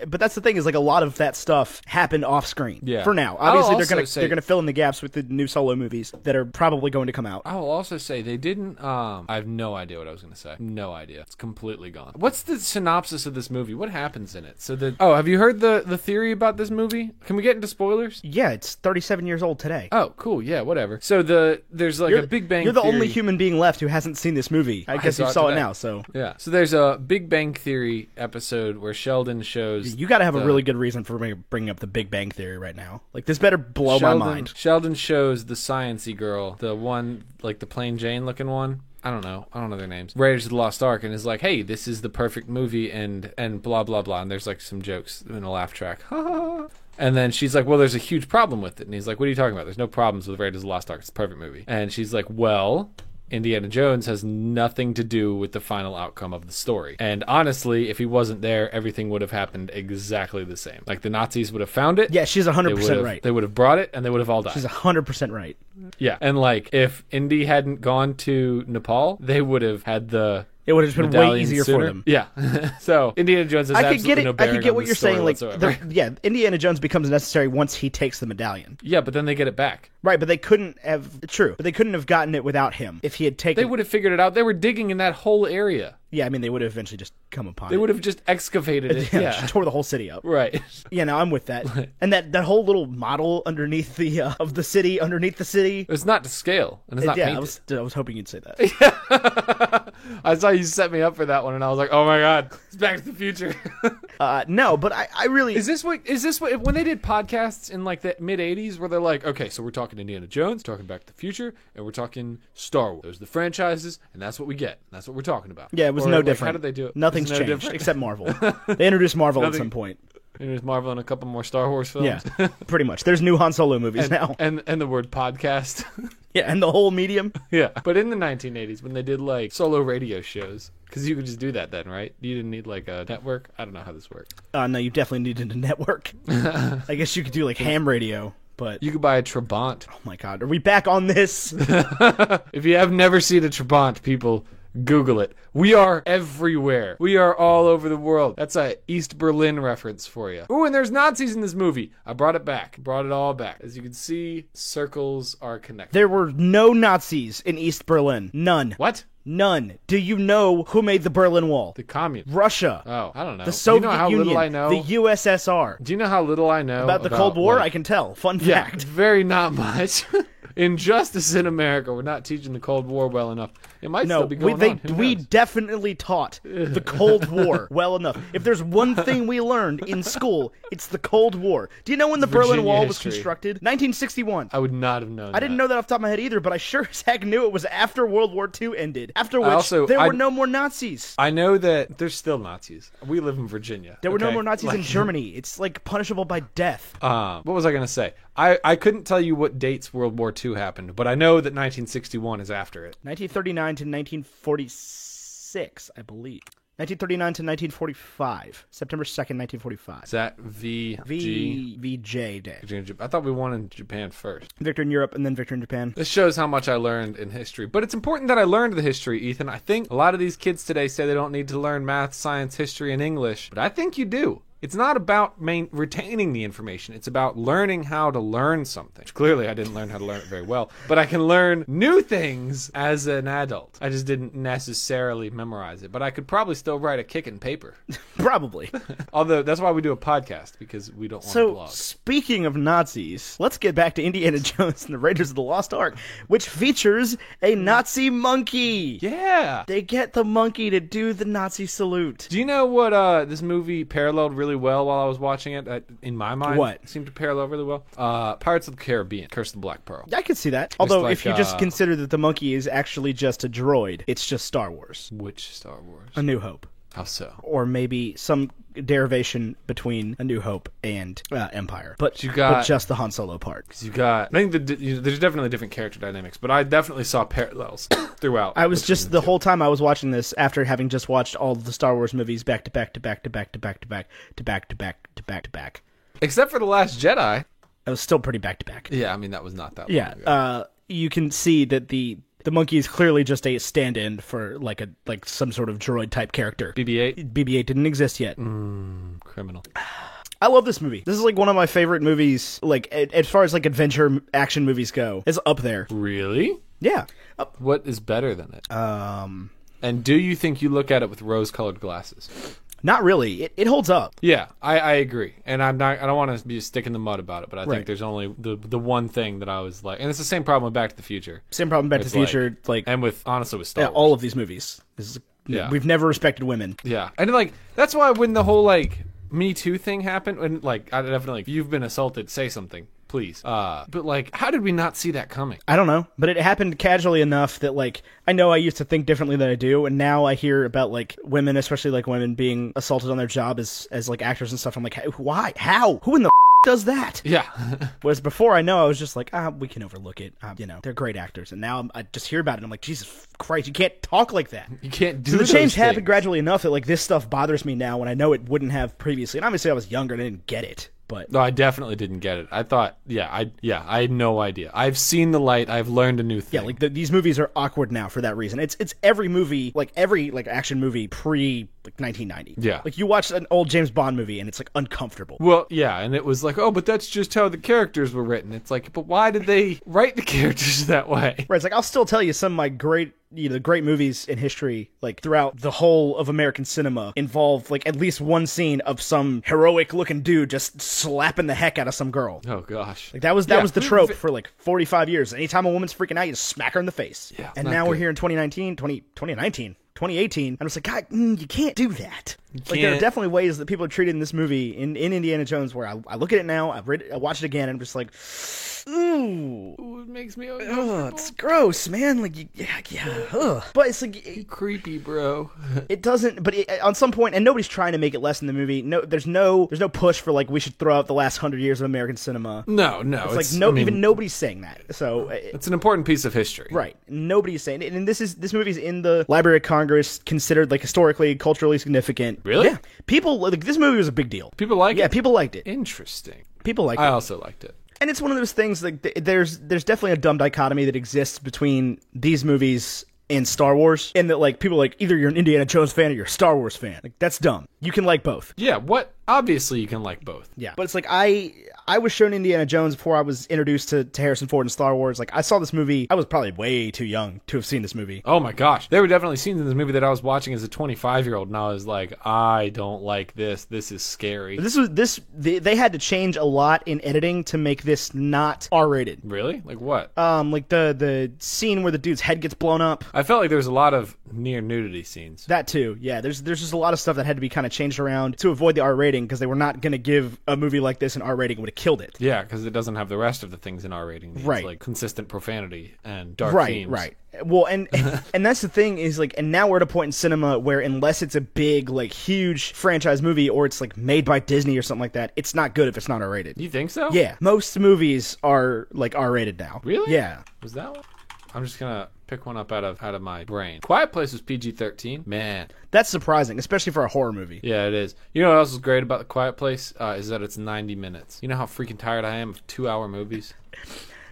but that's the thing, is like a lot of that stuff happened off screen. Yeah. For now. Obviously they're gonna fill in the gaps with the new Solo movies that are probably going to come out. I will also say they didn't I have no idea what I was gonna say. No idea. It's completely gone. What's the synopsis of this movie? What happens in it? Have you heard the theory about this movie? Can we get into spoilers? Yeah, it's 37 years old today. Oh, cool. Yeah, whatever. So there's like a Big Bang You're the Theory. only human being left who hasn't seen this movie. I guess you saw it now, so. Yeah. So there's a Big Bang Theory episode where Sheldon shows... You gotta have a really good reason for bringing up the Big Bang Theory right now. Like, this better blow my mind. Sheldon shows the science-y girl, the one, like the plain Jane looking one. I don't know their names. Raiders of the Lost Ark, and is like, hey, this is the perfect movie, and blah, blah, blah. And there's like some jokes in a laugh track. And then she's like, well, there's a huge problem with it. And he's like, what are you talking about? There's no problems with Raiders of the Lost Ark. It's a perfect movie. And she's like, well... Indiana Jones has nothing to do with the final outcome of the story. And honestly, if he wasn't there, everything would have happened exactly the same. Like, the Nazis would have found it. Yeah, she's 100% right. They would have brought it, and they would have all died. She's 100% right. Yeah, and like, if Indy hadn't gone to Nepal, they would have had the... It would have been way easier sooner. for them. Yeah. So, Indiana Jones has absolutely no bearing I could get on what the you're story saying. Like, whatsoever. Indiana Jones becomes necessary once he takes the medallion. Yeah, but then they get it back. Right, but they couldn't have... True. But they couldn't have gotten it without him if he had taken... They would have figured it out. They were digging in that whole area. Yeah, I mean, they would have eventually just come upon it. They would have just excavated it. Yeah. Just tore the whole city up. Right. Yeah, no, I'm with that. And that whole little model underneath of the city, underneath the city. It's not to scale, and it's not painted. I was hoping you'd say that. I saw you set me up for that one, and I was like, oh my god, it's Back to the Future. No, but I really... Is this what, when they did podcasts in like the mid-'80s, where they're like, okay, so we're talking Indiana Jones, talking Back to the Future, and we're talking Star Wars. Those are the franchises, and that's what we get. That's what we're talking about. Yeah, it was no different. How did they do it? Nothing's changed, different? Except Marvel. They introduced Marvel at some point. There's Marvel and a couple more Star Wars films. Yeah, pretty much. There's new Han Solo movies now. And the word podcast. Yeah, and the whole medium. Yeah, but in the 1980s, when they did like solo radio shows, because you could just do that then, right? You didn't need like a network. I don't know how this worked. No, you definitely needed a network. I guess you could do like ham radio. But you could buy a Trabant. Oh my god, are we back on this? If you have never seen a Trabant, people, Google it. We are everywhere. We are all over the world. That's a East Berlin reference for you. Ooh, and there's Nazis in this movie. I brought it back. Brought it all back. As you can see, circles are connected. There were no Nazis in East Berlin. None. What? None. Do you know who made the Berlin Wall? The communists. Russia. Oh, I don't know. The Soviet Do you know how Union. Little I know? The USSR. Do you know how little I know about the Cold War? Like, I can tell. Fun yeah, fact. Very not much. Injustice in America. We're not teaching the Cold War well enough. It might still be going on. We definitely taught the Cold War well enough. If there's one thing we learned in school, it's the Cold War. Do you know when the Berlin Wall was constructed? 1961. I would not have known that. I didn't know that off the top of my head either, but I sure as heck knew it was after World War II ended. After which, there were no more Nazis. I know that there's still Nazis. We live in Virginia. There were no more Nazis in Germany. It's like punishable by death. What was I going to say? I couldn't tell you what dates World War II happened, but I know that 1961 is after it. 1939 to 1946, I believe. 1939 to 1945. September 2nd, 1945. Is that VJ Day. I thought we won in Japan first. Victor in Europe and then victor in Japan. This shows how much I learned in history. But it's important that I learned the history, Ethan. I think a lot of these kids today say they don't need to learn math, science, history, and English. But I think you do. It's not about retaining the information. It's about learning how to learn something. Which clearly, I didn't learn how to learn it very well. But I can learn new things as an adult. I just didn't necessarily memorize it. But I could probably still write a kickin' paper. Probably. Although, that's why we do a podcast, because we don't want to blog. So, speaking of Nazis, let's get back to Indiana Jones and the Raiders of the Lost Ark, which features a Nazi monkey. Yeah. They get the monkey to do the Nazi salute. Do you know what this movie paralleled really really well while I was watching it. In my mind, What? Seemed to parallel really well. Pirates of the Caribbean, Curse of the Black Pearl. I could see that. Although, like, if you just consider that the monkey is actually just a droid, it's just Star Wars. Which Star Wars? A New Hope. How so? Or maybe some derivation between A New Hope and Empire. But just the Han Solo part. You got. I think there's definitely different character dynamics, but I definitely saw parallels throughout. I was just the whole time I was watching this, after having just watched all the Star Wars movies back to back to back to back to back to back to back to back to back to back. Except for The Last Jedi. I was still pretty back to back. Yeah, I mean that was not that long ago. Yeah, you can see that the monkey is clearly just a stand-in for like some sort of droid type character. BB-8. BB-8 didn't exist yet. Criminal. I love this movie. This is like one of my favorite movies. Like as far as like adventure action movies go, it's up there. Really? Yeah. What is better than it? And do you think you look at it with rose-colored glasses? Not really. It holds up. Yeah, I agree, and I don't want to be a stick in the mud about it, but I think there's only the one thing that I was like, and it's the same problem with Back to the Future. Same problem with Back to the Future, and with honestly with Star Wars. all of these movies. We've never respected women. Yeah, and like that's why when the whole like Me Too thing happened, when like I definitely if you've been assaulted, say something. Please. But like, how did we not see that coming? I don't know, but it happened casually enough that like, I know I used to think differently than I do, and now I hear about like women, especially like women being assaulted on their job as like actors and stuff. I'm like, why? How? Who in the does that? Yeah. Whereas before I know I was just like, we can overlook it. They're great actors. And now I just hear about it and I'm like, Jesus Christ, you can't talk like that. You can't do so the change things. happened gradually enough that like this stuff bothers me now when I know it wouldn't have previously. And obviously I was younger and I didn't get it. But no, I definitely didn't get it. I thought, I had no idea. I've seen the light. I've learned a new thing. Yeah, like these movies are awkward now for that reason. It's every movie, like every like action movie pre like 1990. Yeah, like you watch an old James Bond movie and it's like uncomfortable. Well, yeah, and it was like, oh, but that's just how the characters were written. It's like, but why did they write the characters that way? Right. It's like I'll still tell you some of my great movies in history, like throughout the whole of American cinema, involve like at least one scene of some heroic looking dude just slapping the heck out of some girl. Oh gosh, like that was the trope for like 45 years. Anytime a woman's freaking out, you just smack her in the face. Yeah, and now we're here in 2018. I'm just like, God, you can't do that. Like there are definitely ways that people are treated in this movie in Indiana Jones where I look at it now, I watch it again, and I'm just like, ooh, it makes me it's gross, man. Like, but it's like you're creepy, bro. It doesn't. But on some point, and nobody's trying to make it less in the movie. No, there's no push for like we should throw out the last 100 years of American cinema. No, it's like even nobody's saying that. So it's an important piece of history, right? Nobody's saying it, and this movie's in the Library of Congress, considered like historically, culturally significant. Really? Yeah. People like this movie was a big deal. People like it. Yeah, people liked it. Interesting. People liked it. I also liked it. And it's one of those things like there's definitely a dumb dichotomy that exists between these movies and Star Wars, in that like people like either you're an Indiana Jones fan or you're a Star Wars fan. Like that's dumb. You can like both. Yeah, obviously you can like both. Yeah. But it's like I was shown Indiana Jones before I was introduced to Harrison Ford and Star Wars. Like I saw this movie, I was probably way too young to have seen this movie. Oh my gosh. There were definitely scenes in this movie that I was watching as a 25-year-old and I was like, I don't like this. This is scary. They had to change a lot in editing to make this not R-rated. Really? Like what? Like the scene where the dude's head gets blown up. I felt like there was a lot of near nudity scenes. That too. Yeah, there's just a lot of stuff that had to be kind of changed around to avoid the R rating, because they were not going to give a movie like this an R rating. It would have killed it. Yeah, because it doesn't have the rest of the things in R rating. Right. Like consistent profanity and dark themes. Right. Well, and and that's the thing is like, and now we're at a point in cinema where unless it's a big like huge franchise movie or it's like made by Disney or something like that, it's not good if it's not R rated. You think so? Yeah, most movies are like R rated now. Really? Yeah. Was that one? I'm just gonna pick one up out of my brain. Quiet Place was PG-13. Man, that's surprising, especially for a horror movie. Yeah, it is. You know what else is great about The Quiet Place? Is that it's 90 minutes. You know how freaking tired I am of 2-hour movies?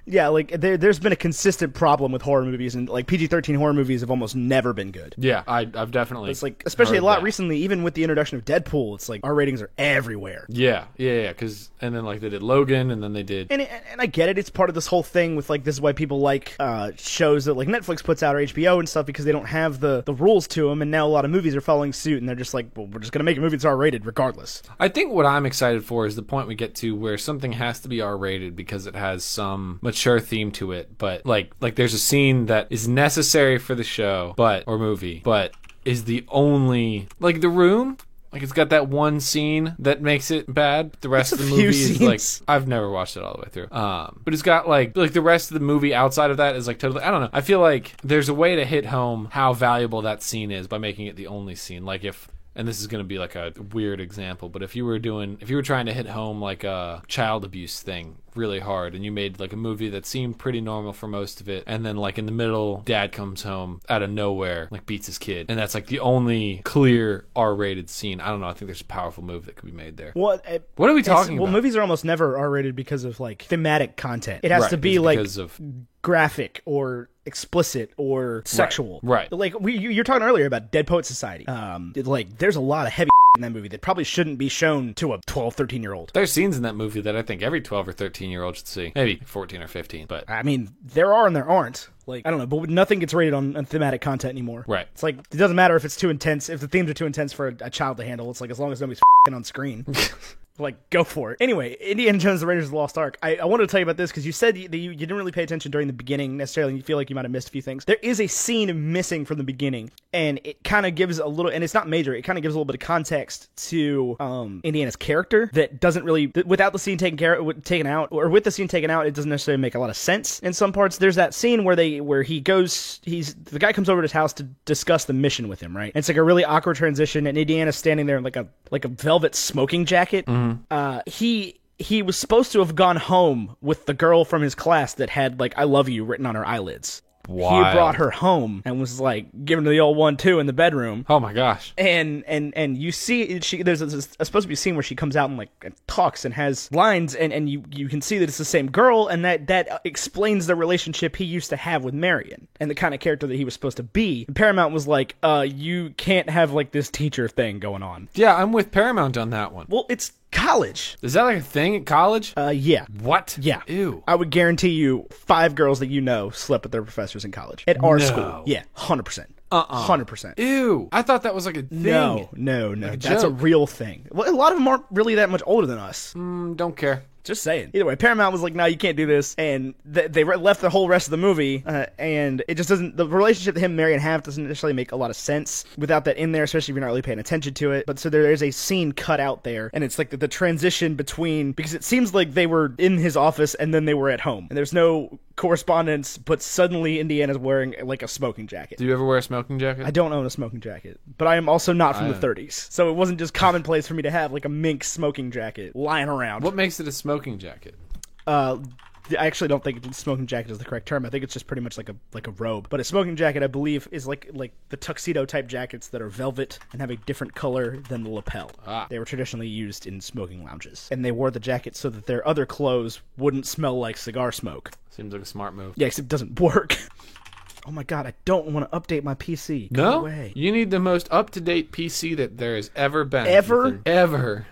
Yeah, like there's been a consistent problem with horror movies, and like PG-13 horror movies have almost never been good. Yeah, I've definitely. It's like, especially a lot recently, even with the introduction of Deadpool, it's like our ratings are everywhere. Yeah. Because and then like they did Logan, and then they did. And I get it. It's part of this whole thing with like this is why people like shows that like Netflix puts out or HBO and stuff, because they don't have the rules to them, and now a lot of movies are following suit, and they're just like, well, we're just gonna make a movie that's R-rated regardless. I think what I'm excited for is the point we get to where something has to be R-rated because it has some mature theme to it, but like there's a scene that is necessary for the show or movie, but is the only, like The Room Like, it's got that one scene that makes it bad. The rest of the movie is like, I've never watched it all the way through. But it's got like the rest of the movie outside of that is like totally, I don't know. I feel like there's a way to hit home how valuable that scene is by making it the only scene. Like if, and this is going to be like a weird example, but if you were trying to hit home like a child abuse thing really hard, and you made like a movie that seemed pretty normal for most of it, and then like in the middle, dad comes home out of nowhere, like beats his kid, and that's like the only clear R-rated scene. I don't know. I think there's a powerful move that could be made there. What are we talking about? Well, movies are almost never R-rated because of like thematic content. It has to be like graphic or explicit or sexual. Right. Like you're talking earlier about Dead Poet Society. Like there's a lot of heavy in that movie that probably shouldn't be shown to a 12, 13-year-old. There's scenes in that movie that I think every 12 or 13-year-old should see. Maybe 14 or 15, but I mean, there are and there aren't. Like, I don't know, but nothing gets rated on thematic content anymore. Right. It's like, it doesn't matter if it's too intense, if the themes are too intense for a child to handle. It's like, as long as nobody's on screen. Like, go for it. Anyway, Indiana Jones and the Raiders of the Lost Ark. I wanted to tell you about this because you said you didn't really pay attention during the beginning necessarily, and you feel like you might have missed a few things. There is a scene missing from the beginning, and it kind of gives a little, and it's not major, it kind of gives a little bit of context to Indiana's character that doesn't really, without the scene taken out, or with the scene taken out, it doesn't necessarily make a lot of sense in some parts. There's that scene where the guy comes over to his house to discuss the mission with him, right? And it's like a really awkward transition, and Indiana's standing there in like a velvet smoking jacket. Mm-hmm. He was supposed to have gone home with the girl from his class that had like "I love you" written on her eyelids. Wild. He brought her home and was like giving her the old 1-2 in the bedroom. Oh my gosh! And you see, there's supposed to be a scene where she comes out and like talks and has lines, and you can see that it's the same girl, and that explains the relationship he used to have with Marion and the kind of character that he was supposed to be. And Paramount was like, you can't have like this teacher thing going on. Yeah, I'm with Paramount on that one. Well, it's college. Is that like a thing at college? Yeah. What? Yeah. Ew. I would guarantee you 5 girls that you know slept with their professors in college. At our school. Yeah, 100%. 100%. Ew. I thought that was like a thing. No. Like that's a real thing. Well, a lot of them aren't really that much older than us. Don't care. Just saying. Either way, Paramount was like, no, you can't do this. And they left the whole rest of the movie. And it just doesn't, the relationship that him and Marion have doesn't necessarily make a lot of sense without that in there, especially if you're not really paying attention to it. But so there is a scene cut out there. And it's like the transition between, because it seems like they were in his office and then they were at home. And there's no correspondence, but suddenly Indiana's wearing like a smoking jacket. Do you ever wear a smoking jacket? I don't own a smoking jacket, but I am also not from the 30s. So it wasn't just commonplace for me to have like a mink smoking jacket lying around. What makes it a smoking jacket? I actually don't think smoking jacket is the correct term. I think it's just pretty much like a robe. But a smoking jacket, I believe, is like the tuxedo type jackets that are velvet and have a different color than the lapel. They were traditionally used in smoking lounges, and they wore the jacket so that their other clothes wouldn't smell like cigar smoke. Seems like a smart move. Yeah, except it doesn't work. Oh my god, I don't want to update my PC. Go away. You need the most up-to-date PC that there has ever been. Ever.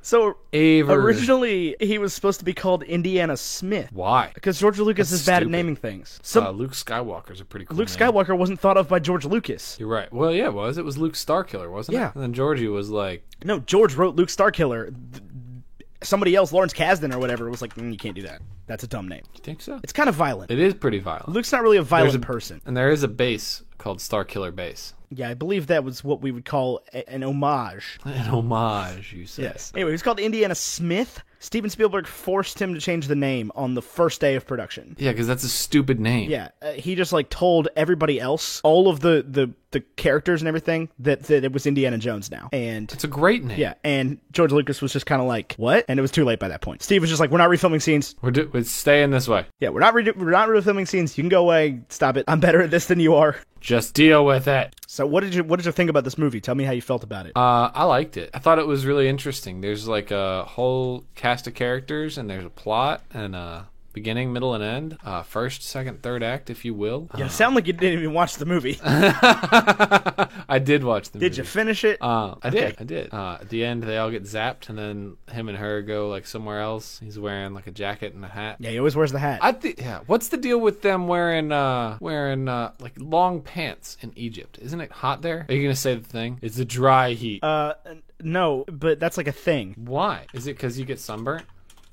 So, originally, he was supposed to be called Indiana Smith. Why? Because George Lucas is bad at naming things. Luke Skywalker's a pretty cool Luke name. Skywalker wasn't thought of by George Lucas. You're right. Well, yeah, it was. It was Luke Starkiller, wasn't it? And then Georgie was like... No, George wrote Luke Starkiller. Somebody else, Lawrence Kasdan or whatever, was like, you can't do that. That's a dumb name. You think so? It's kind of violent. It is pretty violent. Luke's not really a violent person. And there is a base called Starkiller Base. Yeah, I believe that was what we would call an homage. An homage, you say. Yes. Anyway, he's called Indiana Smith. Steven Spielberg forced him to change the name on the first day of production. Yeah, because that's a stupid name. Yeah, he just like told everybody else, all of the characters and everything, that it was Indiana Jones now. And it's a great name. Yeah, and George Lucas was just kind of like, what? And it was too late by that point. Steve was just like, we're not refilming scenes. We're staying this way. Yeah, we're not refilming scenes. You can go away. Stop it. I'm better at this than you are. Just deal with it. So what did you think about this movie? Tell me how you felt about it. I liked it. I thought it was really interesting. There's like a whole cast of characters, and there's a plot, and beginning, middle, and end. First, second, third act, if you will. You sound like you didn't even watch the movie. I did watch the movie. Did you finish it? I did. At the end, they all get zapped, and then him and her go like somewhere else. He's wearing like a jacket and a hat. Yeah, he always wears the hat. What's the deal with them wearing like long pants in Egypt? Isn't it hot there? Are you gonna say the thing? It's a dry heat. No, but that's like a thing. Why? Is it because you get sunburnt?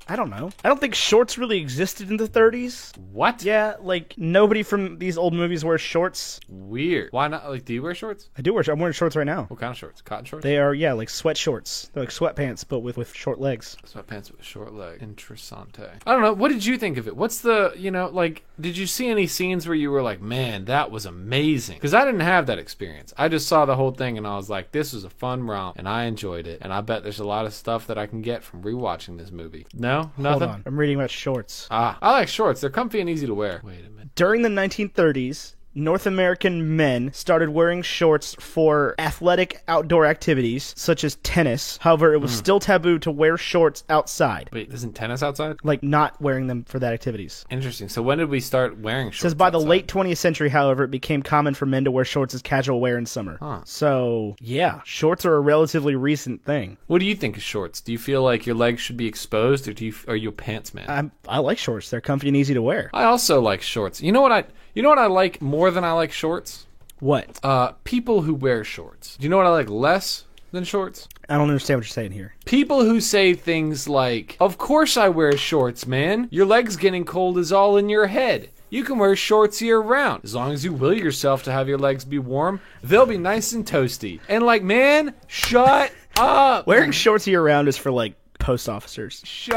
I don't know. I don't think shorts really existed in the 30s. What? Yeah, like nobody from these old movies wears shorts. Weird. Why not? Like, do you wear shorts? I do wear. I'm wearing shorts right now. What kind of shorts? Cotton shorts? They are, yeah, like sweat shorts. They're like sweatpants, but with short legs. Sweatpants with a short leg. Interessante. I don't know. What did you think of it? What's the, like, did you see any scenes where you were like, man, that was amazing? Because I didn't have that experience. I just saw the whole thing and I was like, this was a fun romp and I enjoyed it. And I bet there's a lot of stuff that I can get from rewatching this movie. No? Nothing? Hold on. I'm reading about shorts. I like shorts. They're comfy and easy to wear. Wait a minute. During the 1930s, North American men started wearing shorts for athletic outdoor activities, such as tennis. However, it was still taboo to wear shorts outside. Wait, isn't tennis outside? Like, not wearing them for that activities. Interesting. So when did we start wearing shorts? It says by the outside? late 20th century, however, it became common for men to wear shorts as casual wear in summer. Huh. So, yeah, shorts are a relatively recent thing. What do you think of shorts? Do you feel like your legs should be exposed, or are you a pants man? I like shorts. They're comfy and easy to wear. I also like shorts. You know what I like more than I like shorts? What? People who wear shorts. Do you know what I like less than shorts? I don't understand what you're saying here. People who say things like, of course I wear shorts, man. Your legs getting cold is all in your head. You can wear shorts year round. As long as you will yourself to have your legs be warm, they'll be nice and toasty. And like, man, shut up. Wearing shorts year round is for, like, post officers. Shut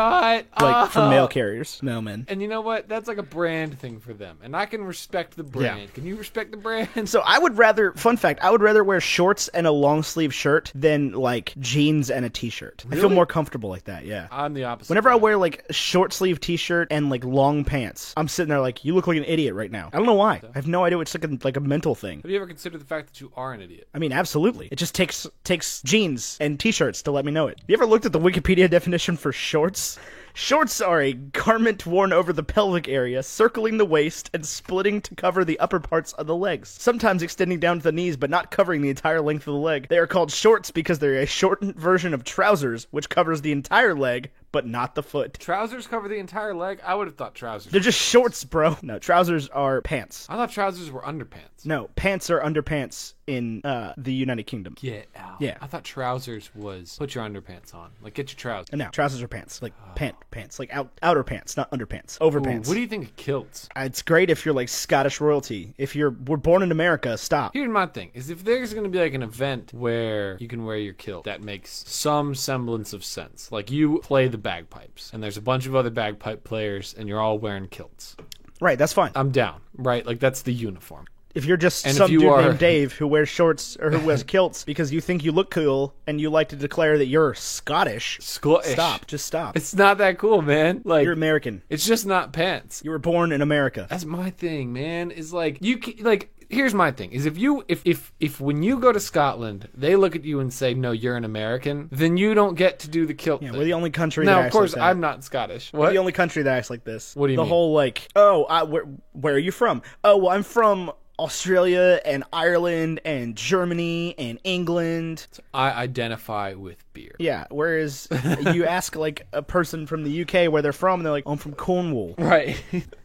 up. Like, for mail carriers. Mailmen. And you know what? That's like a brand thing for them. And I can respect the brand. Yeah. Can you respect the brand? So I would rather, fun fact, I would rather wear shorts and a long sleeve shirt than, like, jeans and a t-shirt. I feel Really? more comfortable like that, yeah. I'm the opposite. Whenever I wear, like, a short sleeve t-shirt and, like, long pants, I'm sitting there like, you look like an idiot right now. I don't know why. I have no idea. It's like a mental thing. Have you ever considered the fact that you are an idiot? I mean, absolutely. It just takes jeans and t-shirts to let me know it. You ever looked at the Wikipedia definition for shorts? Shorts are a garment worn over the pelvic area, circling the waist and splitting to cover the upper parts of the legs, sometimes extending down to the knees but not covering the entire length of the leg. They are called shorts because they're a shortened version of trousers, which covers the entire leg but not the foot. Trousers cover the entire leg? I would have thought trousers. They're just shorts, bro. No, trousers are pants. I thought trousers were underpants. No, pants are underpants in the United Kingdom. Get out. Yeah. I thought trousers was put your underpants on. Like, get your trousers. And now, trousers are pants. Like, pants. Like, outer pants, not underpants. Overpants. What do you think of kilts? It's great if you're, like, Scottish royalty. If we're born in America, stop. Here's my thing, is if there's going to be, like, an event where you can wear your kilt, that makes some semblance of sense. Like, you play the bagpipes, and there's a bunch of other bagpipe players, and you're all wearing kilts. Right, that's fine. I'm down, right? Like, that's the uniform. If you're just And some if you dude are- named Dave who wears shorts or who wears kilts because you think you look cool and you like to declare that you're Scottish, Scottish. stop. Just stop. It's not that cool, man. Like, You're American. it's just not pants. You were born in America. That's my thing, man. Is like like here's my thing. Is if when you go to Scotland, they look at you and say, "No, you're an American," then you don't get to do the kilt. Yeah, thing. we're the only country Now, that of acts course, like that. I'm not Scottish. We're What? the only country that acts like this. What do you the mean? The whole, like, where are you from? Oh, well, I'm from Australia and Ireland and Germany and England. I identify with beer. Yeah, whereas you ask, like, a person from the UK where they're from, and they're like, oh, I'm from Cornwall. Right.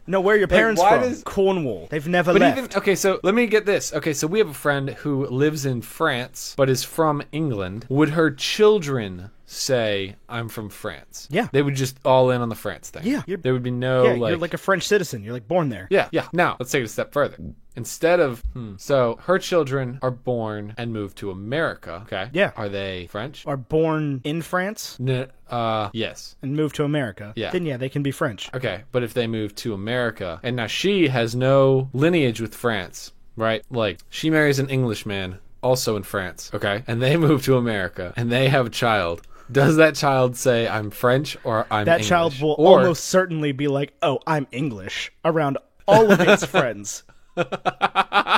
No, where are your parents why from? does- Cornwall. They've never But left. even okay, so let me get this. Okay, so we have a friend who lives in France but is from England. Would her children say, "I'm from France"? Yeah. They would just all in on the France thing. Yeah. There would be no Yeah, you're like a French citizen. You're, like, born there. Yeah. Now, let's take it a step further. Instead of, so her children are born and moved to America. Okay. Yeah. Are they French? Are born in France Yes. and moved to America. Yeah. Then, yeah, they can be French. Okay. But if they move to America, and now she has no lineage with France, right? Like, she marries an Englishman, also in France. Okay. And they move to America, and they have a child. Does that child say, "I'm French" or "I'm That English"? child will Or- almost certainly be like, oh, I'm English, around all of its friends.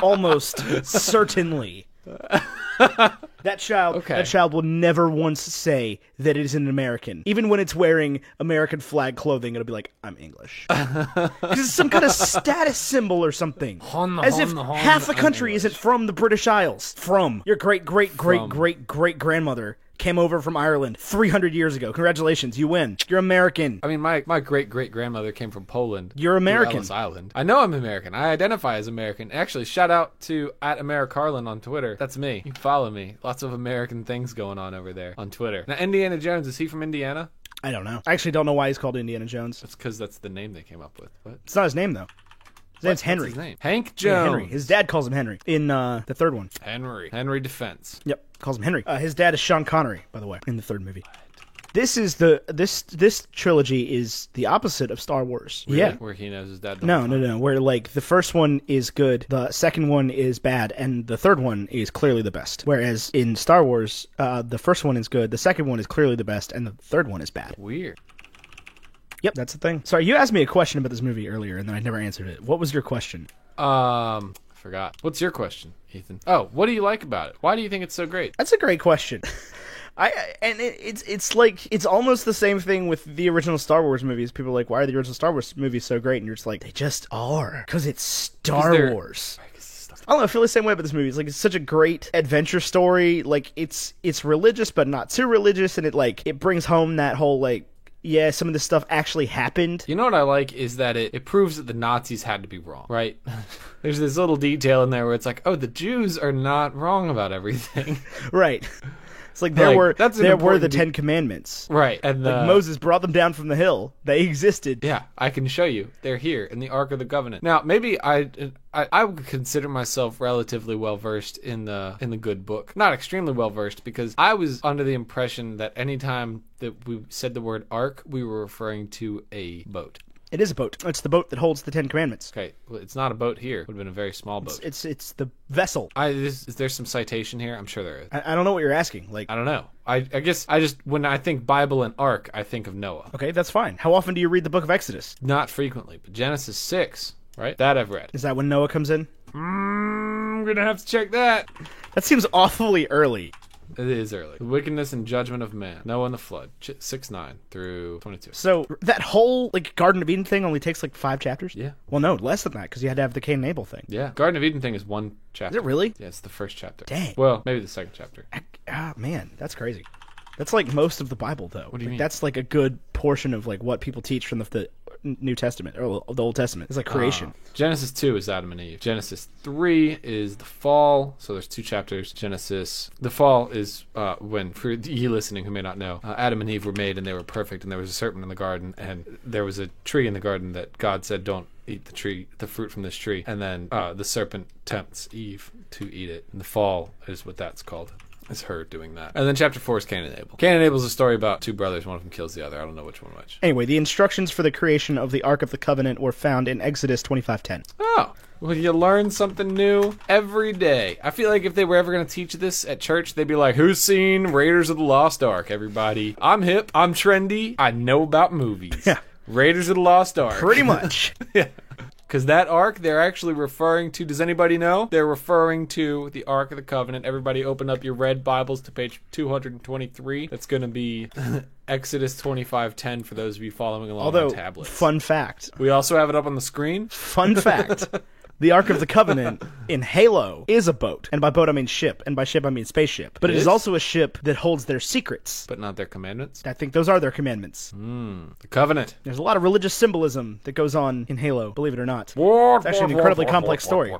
Almost certainly. That child will never once say that it is an American. Even when it's wearing American flag clothing, it'll be like, I'm English. Because it's some kind of status symbol or something. As if half the country isn't from the British Isles. From. Your great-great-great-great-grandmother came over from Ireland 300 years ago. Congratulations, you win. You're American. I mean, my great-great-grandmother came from Poland. You're American. through Ellis Island. I know I'm American. I identify as American. Actually, shout out to @AmeriCarlin on Twitter. That's me. You can follow me. Lots of American things going on over there on Twitter. Now, Indiana Jones, is he from Indiana? I don't know. I actually don't know why he's called Indiana Jones. That's because that's the name they came up with. What? It's not his name, though. His name's Henry. What's his name? Hank Yeah, Jones. Henry. His dad calls him Henry in the third one. Henry Defense. Yep, calls him Henry. His dad is Sean Connery, by the way, in the third movie. This is this trilogy is the opposite of Star Wars. Really? Yeah. Where he knows his dad. No. Where like the first one is good, the second one is bad, and the third one is clearly the best. Whereas in Star Wars, the first one is good, the second one is clearly the best, and the third one is bad. Weird. Yep, that's the thing. Sorry, you asked me a question about this movie earlier, and then I never answered it. What was your question? I forgot. What's your question, Ethan? Oh, what do you like about it? Why do you think it's so great? That's a great question. It's like it's almost the same thing with the original Star Wars movies. People are like, why are the original Star Wars movies so great? And you're just like, they just are, because it's Star Wars. I don't know. I feel the same way about this movie. It's like it's such a great adventure story. Like it's religious, but not too religious, and it brings home that whole like, yeah, some of this stuff actually happened. You know what I like is that it proves that the Nazis had to be wrong, right? There's this little detail in there where it's like, oh, the Jews are not wrong about everything. Right. It's like there were the Ten Ten Commandments. Right. And like Moses brought them down from the hill. They existed. Yeah, I can show you. They're here in the Ark of the Covenant. Now, maybe I would consider myself relatively well versed in the good book. Not extremely well versed, because I was under the impression that anytime that we said the word ark, we were referring to a boat. It is a boat. It's the boat that holds the Ten Commandments. Okay, well, it's not a boat here. It would have been a very small boat. It's the vessel. Is there some citation here? I'm sure there is. I don't know what you're asking. Like, I don't know. I guess I just, when I think Bible and Ark, I think of Noah. Okay, that's fine. How often do you read the book of Exodus? Not frequently, but Genesis 6, right? That I've read. Is that when Noah comes in? I'm gonna have to check that. That seems awfully early. It is early. The wickedness and judgment of man. Noah and the flood. 6:9 through 22. So that whole like Garden of Eden thing only takes like 5 chapters? Yeah. Well, no, less than that, because you had to have the Cain and Abel thing. Yeah. Garden of Eden thing is 1 chapter. Is it really? Yeah, it's the first chapter. Dang. Well, maybe the second chapter. Man, that's crazy. That's like most of the Bible, though. What do you mean? That's like a good portion of like what people teach from the New Testament or the Old Testament. It's like creation. Genesis 2 is Adam and Eve. Genesis 3 is the fall. So there's 2 chapters. The fall is when, for you listening who may not know, Adam and Eve were made and they were perfect, and there was a serpent in the garden, and there was a tree in the garden that God said, don't eat the fruit from this tree. And then the serpent tempts Eve to eat it. And the fall is what that's called. Is her doing that. And then chapter 4 is Cain and Abel. Cain and Abel is a story about 2 brothers. One of them kills the other. I don't know which one which. Anyway, the instructions for the creation of the Ark of the Covenant were found in Exodus 25:10. Oh, well, you learn something new every day. I feel like if they were ever going to teach this at church, they'd be like, who's seen Raiders of the Lost Ark, everybody? I'm hip. I'm trendy. I know about movies. Yeah. Raiders of the Lost Ark. Pretty much. Yeah. Because that ark, they're actually referring to, does anybody know? They're referring to the Ark of the Covenant. Everybody open up your red Bibles to page 223. That's going to be Exodus 25:10 for those of you following along on tablets. Fun fact. We also have it up on the screen. Fun fact. The Ark of the Covenant in Halo is a boat. And by boat, I mean ship. And by ship, I mean spaceship. But it is also a ship that holds their secrets. But not their commandments? I think those are their commandments. The Covenant. There's a lot of religious symbolism that goes on in Halo, believe it or not. It's actually an incredibly complex story.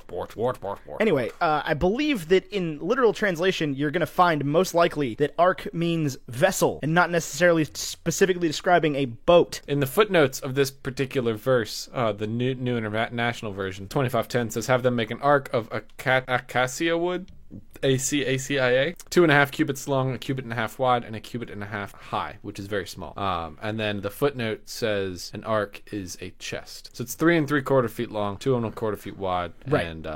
Anyway, I believe that in literal translation, you're going to find most likely that Ark means vessel and not necessarily specifically describing a boat. In the footnotes of this particular verse, the New International Version, 25:10 says, have them make an ark of acacia wood, ACACIA, 2.5 cubits long, 1.5 cubits wide, and 1.5 cubits high, which is very small. And then the footnote says an ark is a chest. So it's 3 3/4 feet long, 2 1/4 feet wide, right. And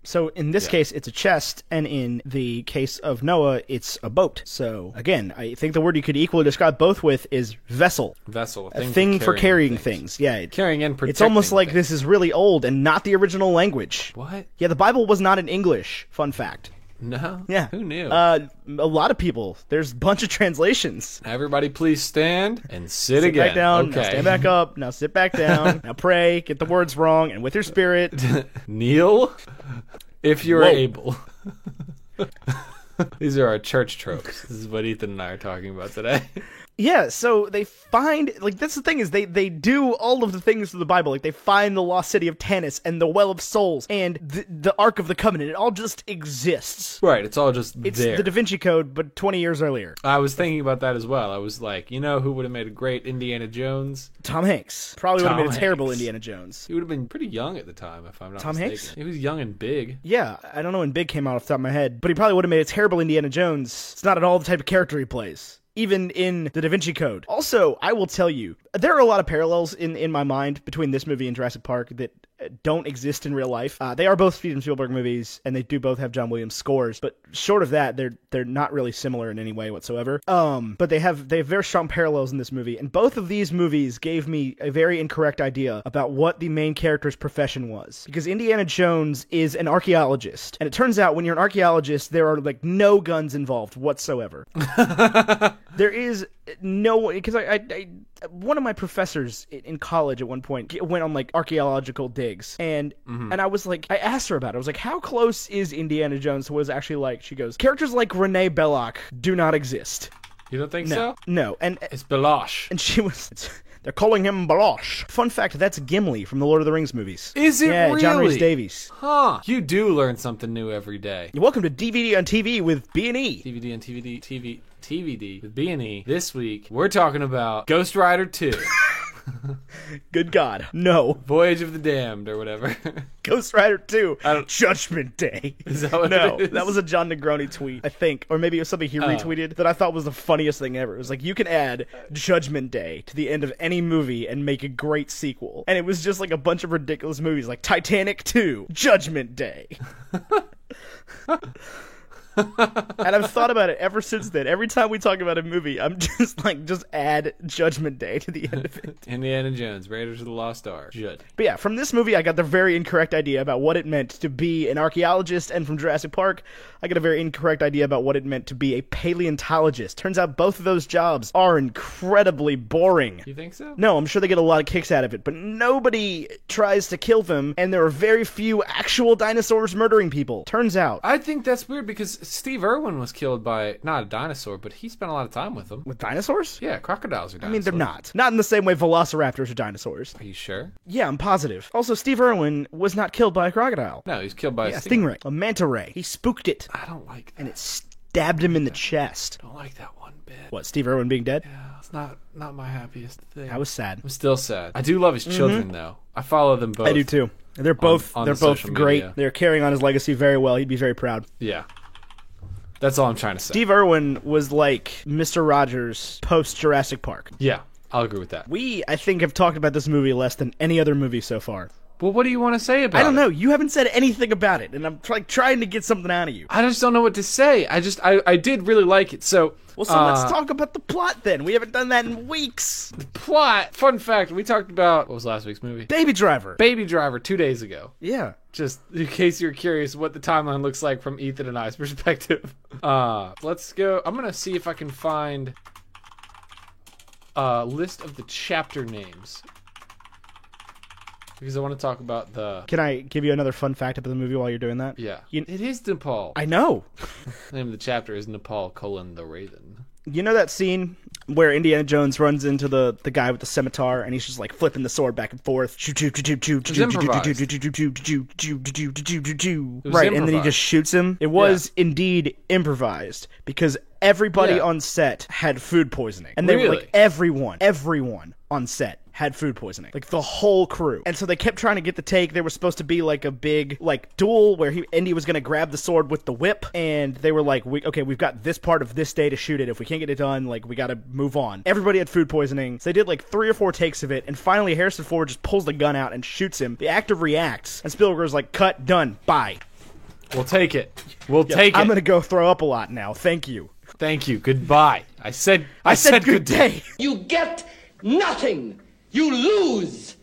so in this case, it's a chest, and in the case of Noah, it's a boat. So again, I think the word you could equally describe both with is vessel. Vessel, a thing for carrying things. Yeah, carrying and protecting. It's almost like things. This is really old and not the original language. What? Yeah, the Bible was not in English. Fun fact. No? Yeah. Who knew? A lot of people. There's a bunch of translations. Everybody please stand and sit again. Back down. Okay. Now stand back up. Now sit back down. Now pray. Get the words wrong. And with your spirit. Kneel if you're able. These are our church tropes. This is what Ethan and I are talking about today. Yeah, so they find, like, that's the thing is they do all of the things of the Bible. Like, they find the lost city of Tanis and the Well of Souls and the Ark of the Covenant. It all just exists. Right, it's all just It's there. the Da Vinci Code, but 20 years earlier. I was thinking about that as well. I was like, you know who would have made a great Indiana Jones? Tom Hanks. Probably would have Tom made a terrible Hanks. Indiana Jones. He would have been pretty young at the time, if I'm not Tom mistaken. Hanks? He was young and big. Yeah, I don't know when Big came out off the top of my head, but he probably would have made a terrible Indiana Jones. It's not at all the type of character he plays. Even in the Da Vinci Code. Also, I will tell you, there are a lot of parallels in my mind between this movie and Jurassic Park that don't exist in real life. They are both Steven Spielberg movies, and they do both have John Williams scores, but short of that, they're not really similar in any way whatsoever. But they have very strong parallels in this movie, and both of these movies gave me a very incorrect idea about what the main character's profession was. Because Indiana Jones is an archaeologist, and it turns out when you're an archaeologist, there are like no guns involved whatsoever. There is no, because I one of my professors in college at one point went on like archaeological digs, and I was like, I asked her about it. I was like, how close is Indiana Jones to what it's actually like? She goes, characters like Renee Belloc do not exist. You don't think so? No, and It's Balosh. she was. They're calling him Balosh. Fun fact, that's Gimli from the Lord of the Rings movies. Is it yeah, really? John Rhys Davies. Huh. You do learn something new every day. Welcome to DVD on TV with B&E. DVD and TVD with B&E. This week, we're talking about Ghost Rider 2. Good God, no. Voyage of the Damned, or whatever. Ghost Rider 2, don't- Judgment Day. Is that what No, it is? that was a John Negroni tweet, I think. Or maybe it was something he retweeted that I thought was the funniest thing ever. It was like, you can add Judgment Day to the end of any movie and make a great sequel. And it was just like a bunch of ridiculous movies like Titanic 2, Judgment Day. And I've thought about it ever since then. Every time we talk about a movie, I'm just like, just add Judgment Day to the end of it. Indiana Jones, Raiders of the Lost Ark. Judd. But yeah, from this movie, I got the very incorrect idea about what it meant to be an archaeologist, and from Jurassic Park, I got a very incorrect idea about what it meant to be a paleontologist. Turns out both of those jobs are incredibly boring. You think so? No, I'm sure they get a lot of kicks out of it, but nobody tries to kill them, and there are very few actual dinosaurs murdering people. Turns out. I think that's weird because Steve Irwin was killed by, not a dinosaur, but he spent a lot of time with them. With dinosaurs? Yeah, crocodiles are dinosaurs. I mean, they're not. Not in the same way velociraptors are dinosaurs. Are you sure? Yeah, I'm positive. Also, Steve Irwin was not killed by a crocodile. No, he was killed by Yeah, a stingray. A manta ray. He spooked it, I don't like that. and it stabbed him in the chest. I don't like that one bit. What, Steve Irwin being dead? Yeah, it's not my happiest thing. I was sad. I'm still sad. I do love his children, though. I follow them both. I do too. They're both on they're the both social great. media. They're carrying on his legacy very well. He'd be very proud. Yeah. That's all I'm trying to say. Steve Irwin was like Mr. Rogers post Jurassic Park. Yeah, I'll agree with that. We, I think, have talked about this movie less than any other movie so far. Well, what do you want to say about it? I don't know. You haven't said anything about it, and I'm trying to get something out of you. I just don't know what to say. I did really like it. So, Well, so let's talk about the plot then. We haven't done that in weeks. plot. Fun fact, we talked about, what was last week's movie? Baby Driver. Baby Driver 2 days ago. Yeah. Just in case you're curious what the timeline looks like from Ethan and I's perspective. Let's go. I'm going to see if I can find a list of the chapter names. Because I want to talk about the... Can I give you another fun fact about the movie while you're doing that? Yeah. You- It is Nepal. I know. The name of the chapter is Nepal, the Raven. You know that scene where Indiana Jones runs into the guy with the scimitar and he's just like flipping the sword back and forth? Right, and then he just shoots him. It was indeed improvised because everybody on set had food poisoning. And they were like, everyone on set had food poisoning. Like, the whole crew. And so they kept trying to get the take. There was supposed to be, like, a big, like, duel where Indy was going to grab the sword with the whip. And they were like, okay, we've got this part of this day to shoot it. If we can't get it done, like, we got to move on. Everybody had food poisoning. So they did, like, 3 or 4 takes of it. And finally, Harrison Ford just pulls the gun out and shoots him. The actor reacts. And Spielberg's like, cut, done, bye. We'll take it. We'll take it. I'm going to go throw up a lot now. Thank you. Thank you. Goodbye. I said good day. You get nothing. You lose.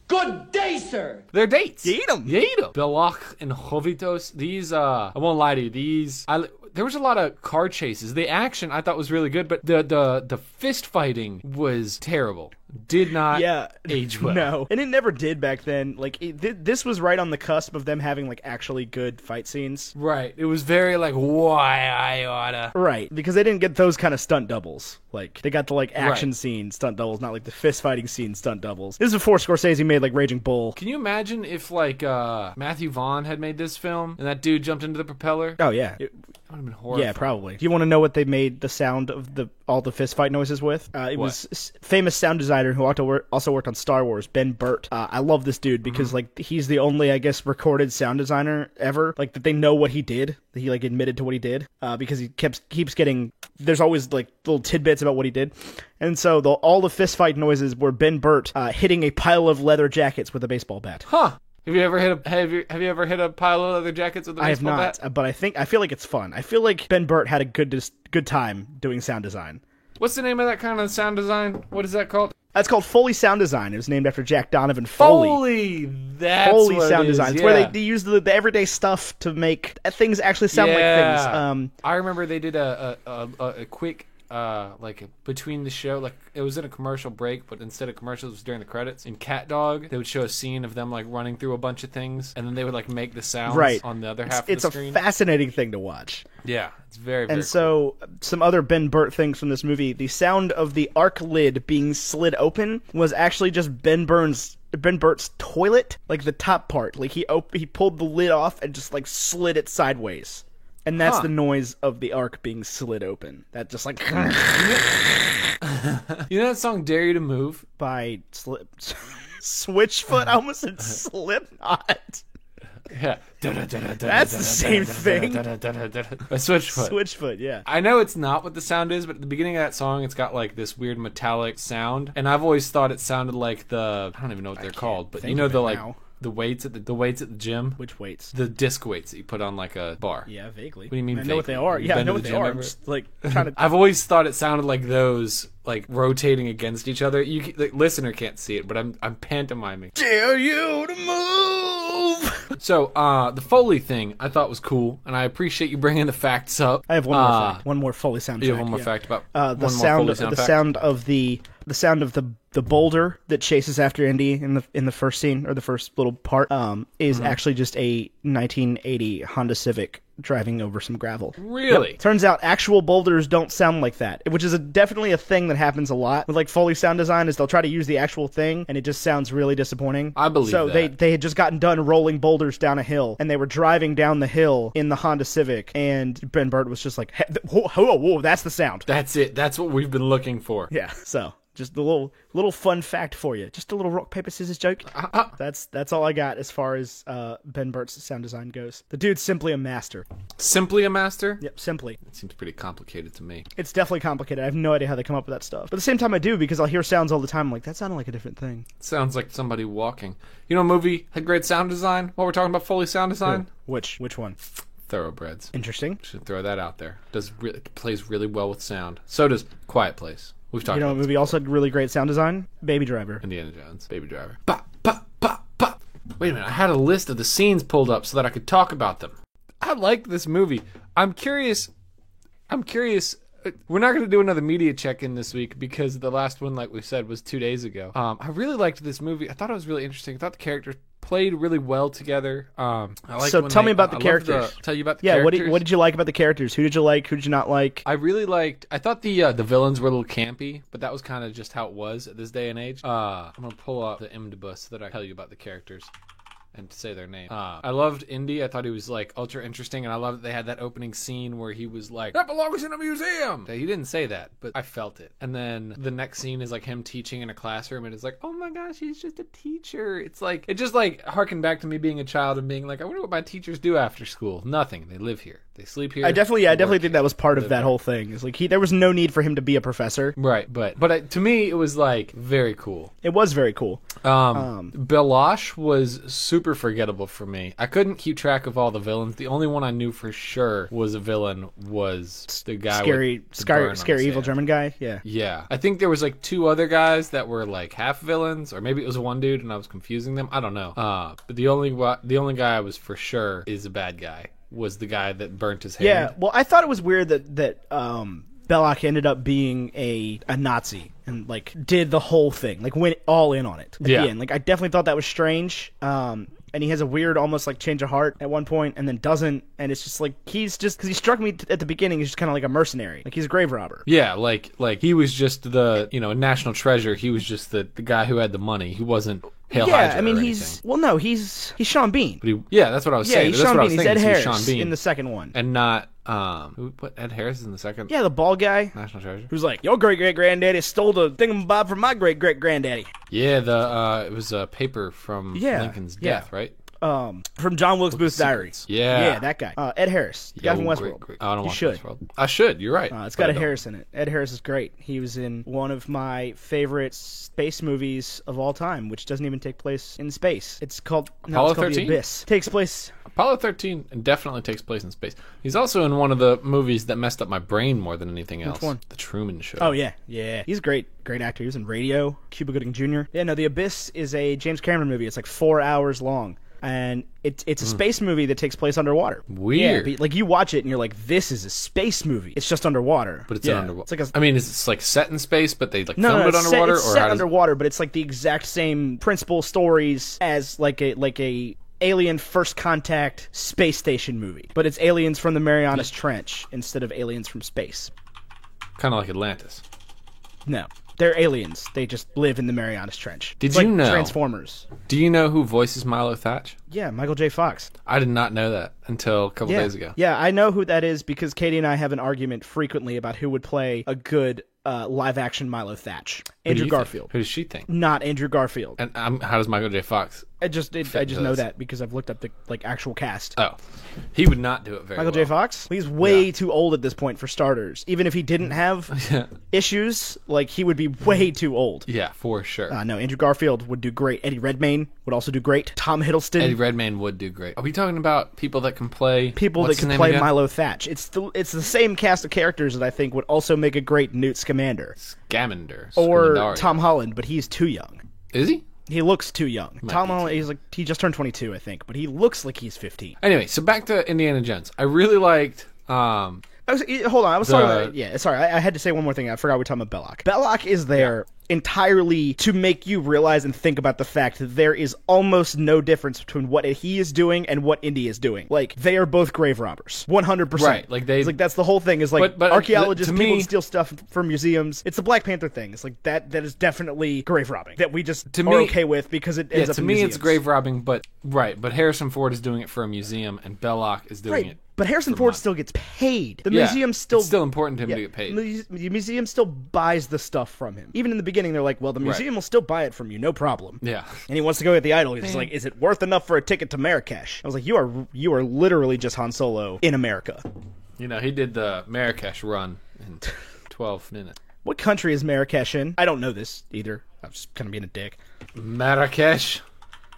Good day, sir. They're dates. You eat 'em. You eat 'em. Belach and Jovitos. These, I won't lie to you. There was a lot of car chases. The action I thought was really good, but the fist fighting was terrible. did not Yeah, age well. No, and it never did back then. Like this was right on the cusp of them having like actually good fight scenes. Right. It was very like, why I oughta. Right, because they didn't get those kind of stunt doubles. Like they got the like action Right. scene stunt doubles, not like the fist fighting scene stunt doubles. This is before Scorsese made like Raging Bull. Can you imagine if like Matthew Vaughn had made this film and that dude jumped into the propeller? Oh yeah, That would have been horrible. yeah, probably. Do you want to know what they made the sound of all the fist fight noises with? It was famous sound designer who also worked on Star Wars, Ben Burt. I love this dude because like he's the only, I guess, recorded sound designer ever. Like that they know what he did. That he like admitted to what he did because he keeps getting. There's always like little tidbits about what he did, and so all the fist fight noises were Ben Burt hitting a pile of leather jackets with a baseball bat. Huh. Have you ever hit a pile of leather jackets with a I have baseball not, bat? but I feel like it's fun. I feel like Ben Burt had a good time doing sound design. What's the name of that kind of sound design? What is that called? That's called Foley Sound Design. It was named after Jack Donovan Foley. Foley. That's Foley what Sound it is, Design. It's yeah. where they use the everyday stuff to make things actually sound like things. I remember they did a quick like between the show, like it was in a commercial break, but instead of commercials, it was during the credits. In Cat Dog, they would show a scene of them like running through a bunch of things, and then they would like make the sounds Right. on the other half It's of the a screen. fascinating thing to watch. Yeah, it's very, very And so, some other Ben Burt things from this movie: the sound of the arc lid being slid open was actually just Ben Burt's toilet, like the top part. Like he pulled the lid off and just like slid it sideways. And that's the noise of the arc being slid open. That just like You know that song "Dare You to Move"? by Switchfoot. I almost said Slipknot. Yeah, That's the same thing. A Switchfoot. Switchfoot, yeah. I know it's not what the sound is, but at the beginning of that song, it's got like this weird metallic sound, and I've always thought it sounded like I don't even know what they're called, but you think know of the it like now. the weights at the gym, Which weights? the disc weights that you put on like a bar. Yeah, vaguely. What do you mean I know what they vaguely? are. You've Yeah, I been know to what the they gym are. ever? I'm just like trying to. I've always thought it sounded like those, like rotating against each other. The listener can't see it, but I'm pantomiming. Dare you to move? So, the Foley thing I thought was cool, and I appreciate you bringing the facts up. I have one more fact. One more Foley sound. You have fact, one more yeah. fact about the one more sound. Foley sound The fact? sound of the boulder that chases after Indy in the first scene, or the first little part, is actually just a 1980 Honda Civic driving over some gravel. Really? Yep. Turns out actual boulders don't sound like that, which is definitely a thing that happens a lot with like Foley sound design. Is they'll try to use the actual thing and it just sounds really disappointing. I believe so. that. They had just gotten done rolling boulders down a hill, and they were driving down the hill in the Honda Civic, and Ben Burt was just like, hey, whoa, that's the sound. That's it. That's what we've been looking for. Yeah, so just a little fun fact for you. Just a little rock paper scissors joke. That's all I got as far as Ben Burt's sound design goes. The dude's simply a master. Simply a master? Yep, simply. It seems pretty complicated to me. It's definitely complicated. I have no idea how they come up with that stuff. But at the same time, I do, because I'll hear sounds all the time. I'm like, that sounded like a different thing. Sounds like somebody walking. You know, a movie had great sound design. While we're talking about Foley sound design, Which one? Thoroughbreds. Interesting. Should throw that out there. Plays really well with sound. So does Quiet Place. We've talked You know, about a movie also had really great sound design. Baby Driver. Indiana Jones, Baby Driver. Pop, pop, pop, pop. Wait a minute, I had a list of the scenes pulled up so that I could talk about them. I like this movie. I'm curious. We're not going to do another media check-in this week because the last one, like we said, was 2 days ago. I really liked this movie. I thought it was really interesting. I thought the characters played really well together. So tell me about the characters. Tell you about the Yeah, characters. what did you like about the characters? Who did you like? Who did you not like? I really liked. I thought the villains were a little campy, but that was kind of just how it was at this day and age. I'm gonna pull up the IMDb so that I tell you about the characters and to say their name. I loved Indy. I thought he was like ultra interesting, and I loved that they had that opening scene where he was like, "That belongs in a museum." He didn't say that, but I felt it. And then the next scene is like him teaching in a classroom, and it's like, "Oh my gosh, he's just a teacher." It's like it just like harkened back to me being a child and being like, "I wonder what my teachers do after school." Nothing. They live here. They sleep here. I definitely work think that was part of live that here. whole thing. It's like there was no need for him to be a professor. Right, but to me it was like very cool. It was very cool. Belash was super forgettable for me. I couldn't keep track of all the villains. The only one I knew for sure was a villain was the guy with the burn on scary his evil hand. German guy. Yeah. Yeah, I think there was like two other guys that were like half villains, or maybe it was one dude and I was confusing them. I don't know. But the only guy I was for sure is a bad guy was the guy that burnt his hand. Yeah. Well, I thought it was weird that Belloq ended up being a Nazi and like did the whole thing, like went all in on it at the end. Like I definitely thought that was strange. And he has a weird, almost like change of heart at one point, and then doesn't. And it's just like he's just because he struck me at the beginning. He's just kind of like a mercenary, like he's a grave robber. Yeah, like he was just the national treasure. He was just the guy who had the money. He wasn't Hail Hydra. I mean or he's anything. He's Sean Bean. But that's what I was saying. He's That's Sean what I Bean. was He's Ed thinking. Harris Sean Bean in the second one, and not what Ed Harris is in the second. Yeah, the bald guy. National treasure. Who's like, your great-great-granddaddy stole the thingamabob from my great-great-granddaddy. Yeah, it was a paper from Lincoln's death, right? From John Wilkes Booth's diary. Yeah, that guy. Ed Harris, the guy from Westworld. Great. I don't you watch should. Westworld. I should. You're right. It's got Ed Harris in it. Ed Harris is great. He was in one of my favorite space movies of all time, which doesn't even take place in space. It's called Apollo The 13? Abyss. Takes place. Apollo 13 definitely takes place in space. He's also in one of the movies that messed up my brain more than anything else. Which one? The Truman Show. Oh yeah. He's great actor. He was in Radio, Cuba Gooding Jr. Yeah, no, The Abyss is a James Cameron movie. It's like 4 hours long. And it's a space movie that takes place underwater. Weird. Yeah, like you watch it and you're like, this is a space movie. It's just underwater. But it's underwater. It's like I mean, is it like set in space, but they like no, filmed it it's underwater, it's or set how does underwater, but it's like the exact same principal stories as like a Alien First Contact space station movie, but it's aliens from the Marianas Trench instead of aliens from space. Kind of like Atlantis. No. They're aliens. They just live in the Marianas Trench. Did It's you like know? Transformers. Do you know who voices Milo Thatch? Yeah, Michael J. Fox. I did not know that until a couple days ago. Yeah, I know who that is because Katie and I have an argument frequently about who would play a good live-action Milo Thatch. Andrew Garfield. Who does she think? Not Andrew Garfield. And how does Michael J. Fox? I just know that because I've looked up the actual cast. Oh, he would not do it very Michael well. J. Fox? He's way too old at this point for starters. Even if he didn't have issues, like he would be way too old. Yeah, for sure. No, Andrew Garfield would do great. Eddie Redmayne would also do great. Tom Hiddleston. Eddie Redmayne would do great. Are we talking about people that can play? People that can play Milo Thatch. It's the same cast of characters that I think would also make a great Newt Scamander. Scamander. Or Scamander. Tom Holland, but he's too young. Is he? He looks too young. Tom Holland, he just turned 22, I think, but he looks like he's 15. Anyway, so back to Indiana Jones. I really liked. Hold on, I was talking about. Sorry, I had to say one more thing. I forgot we were talking about Belloq. Belloq is there entirely to make you realize and think about the fact that there is almost no difference between what he is doing and what Indy is doing. Like, they are both grave robbers. 100%. Right, like it's like that's the whole thing, is like but archaeologists, to people me, steal stuff from museums. It's the Black Panther thing. It's like that is definitely grave robbing that we just to are me, okay with because it ends up in me museums. it's grave robbing, but Harrison Ford is doing it for a museum and Belloq is doing it. But Harrison Ford still gets paid. The museum still... It's still important to him to get paid. The museum still buys the stuff from him. Even in the beginning, they're like, well, the museum will still buy it from you, no problem. Yeah. And he wants to go get the idol. He's like, is it worth enough for a ticket to Marrakesh? I was like, you are literally just Han Solo in America. You know, he did the Marrakesh run in 12 minutes. What country is Marrakesh in? I don't know this either. I'm just kind of being a dick. Marrakesh.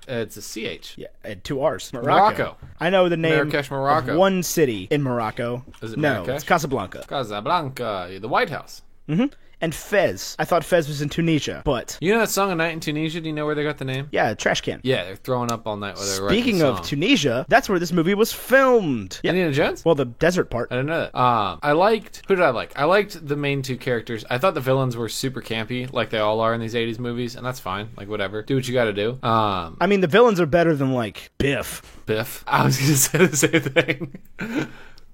It's a CH. Yeah, and 2 R's. Morocco. I know the name Marrakesh, Morocco. of one city in Morocco. Is it no, Marrakesh? it's Casablanca. Casablanca, the White House. Mm-hmm. And Fez. I thought Fez was in Tunisia, but... You know that song, A Night in Tunisia? Do you know where they got the name? Yeah, Trash Can. Yeah, they're throwing up all night while they're writing Speaking the of song. Tunisia, that's where this movie was filmed. Yeah. Indiana Jones? Well, the desert part. I didn't know that. Who did I like? I liked the main 2 characters. I thought the villains were super campy, like they all are in these 80s movies, and that's fine. Like, whatever. Do what you gotta do. I mean, the villains are better than, like, Biff. Biff. I was gonna say the same thing.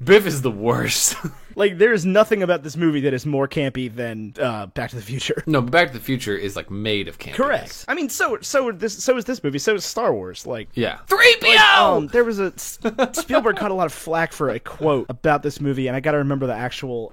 Biff is the worst. Like, there is nothing about this movie that is more campy than Back to the Future. No, but Back to the Future is, like, made of campiness. Correct. I mean, so is this movie. So is Star Wars. Like, yeah. 3PO! There was a... Spielberg caught a lot of flack for a quote about this movie, and I gotta remember the actual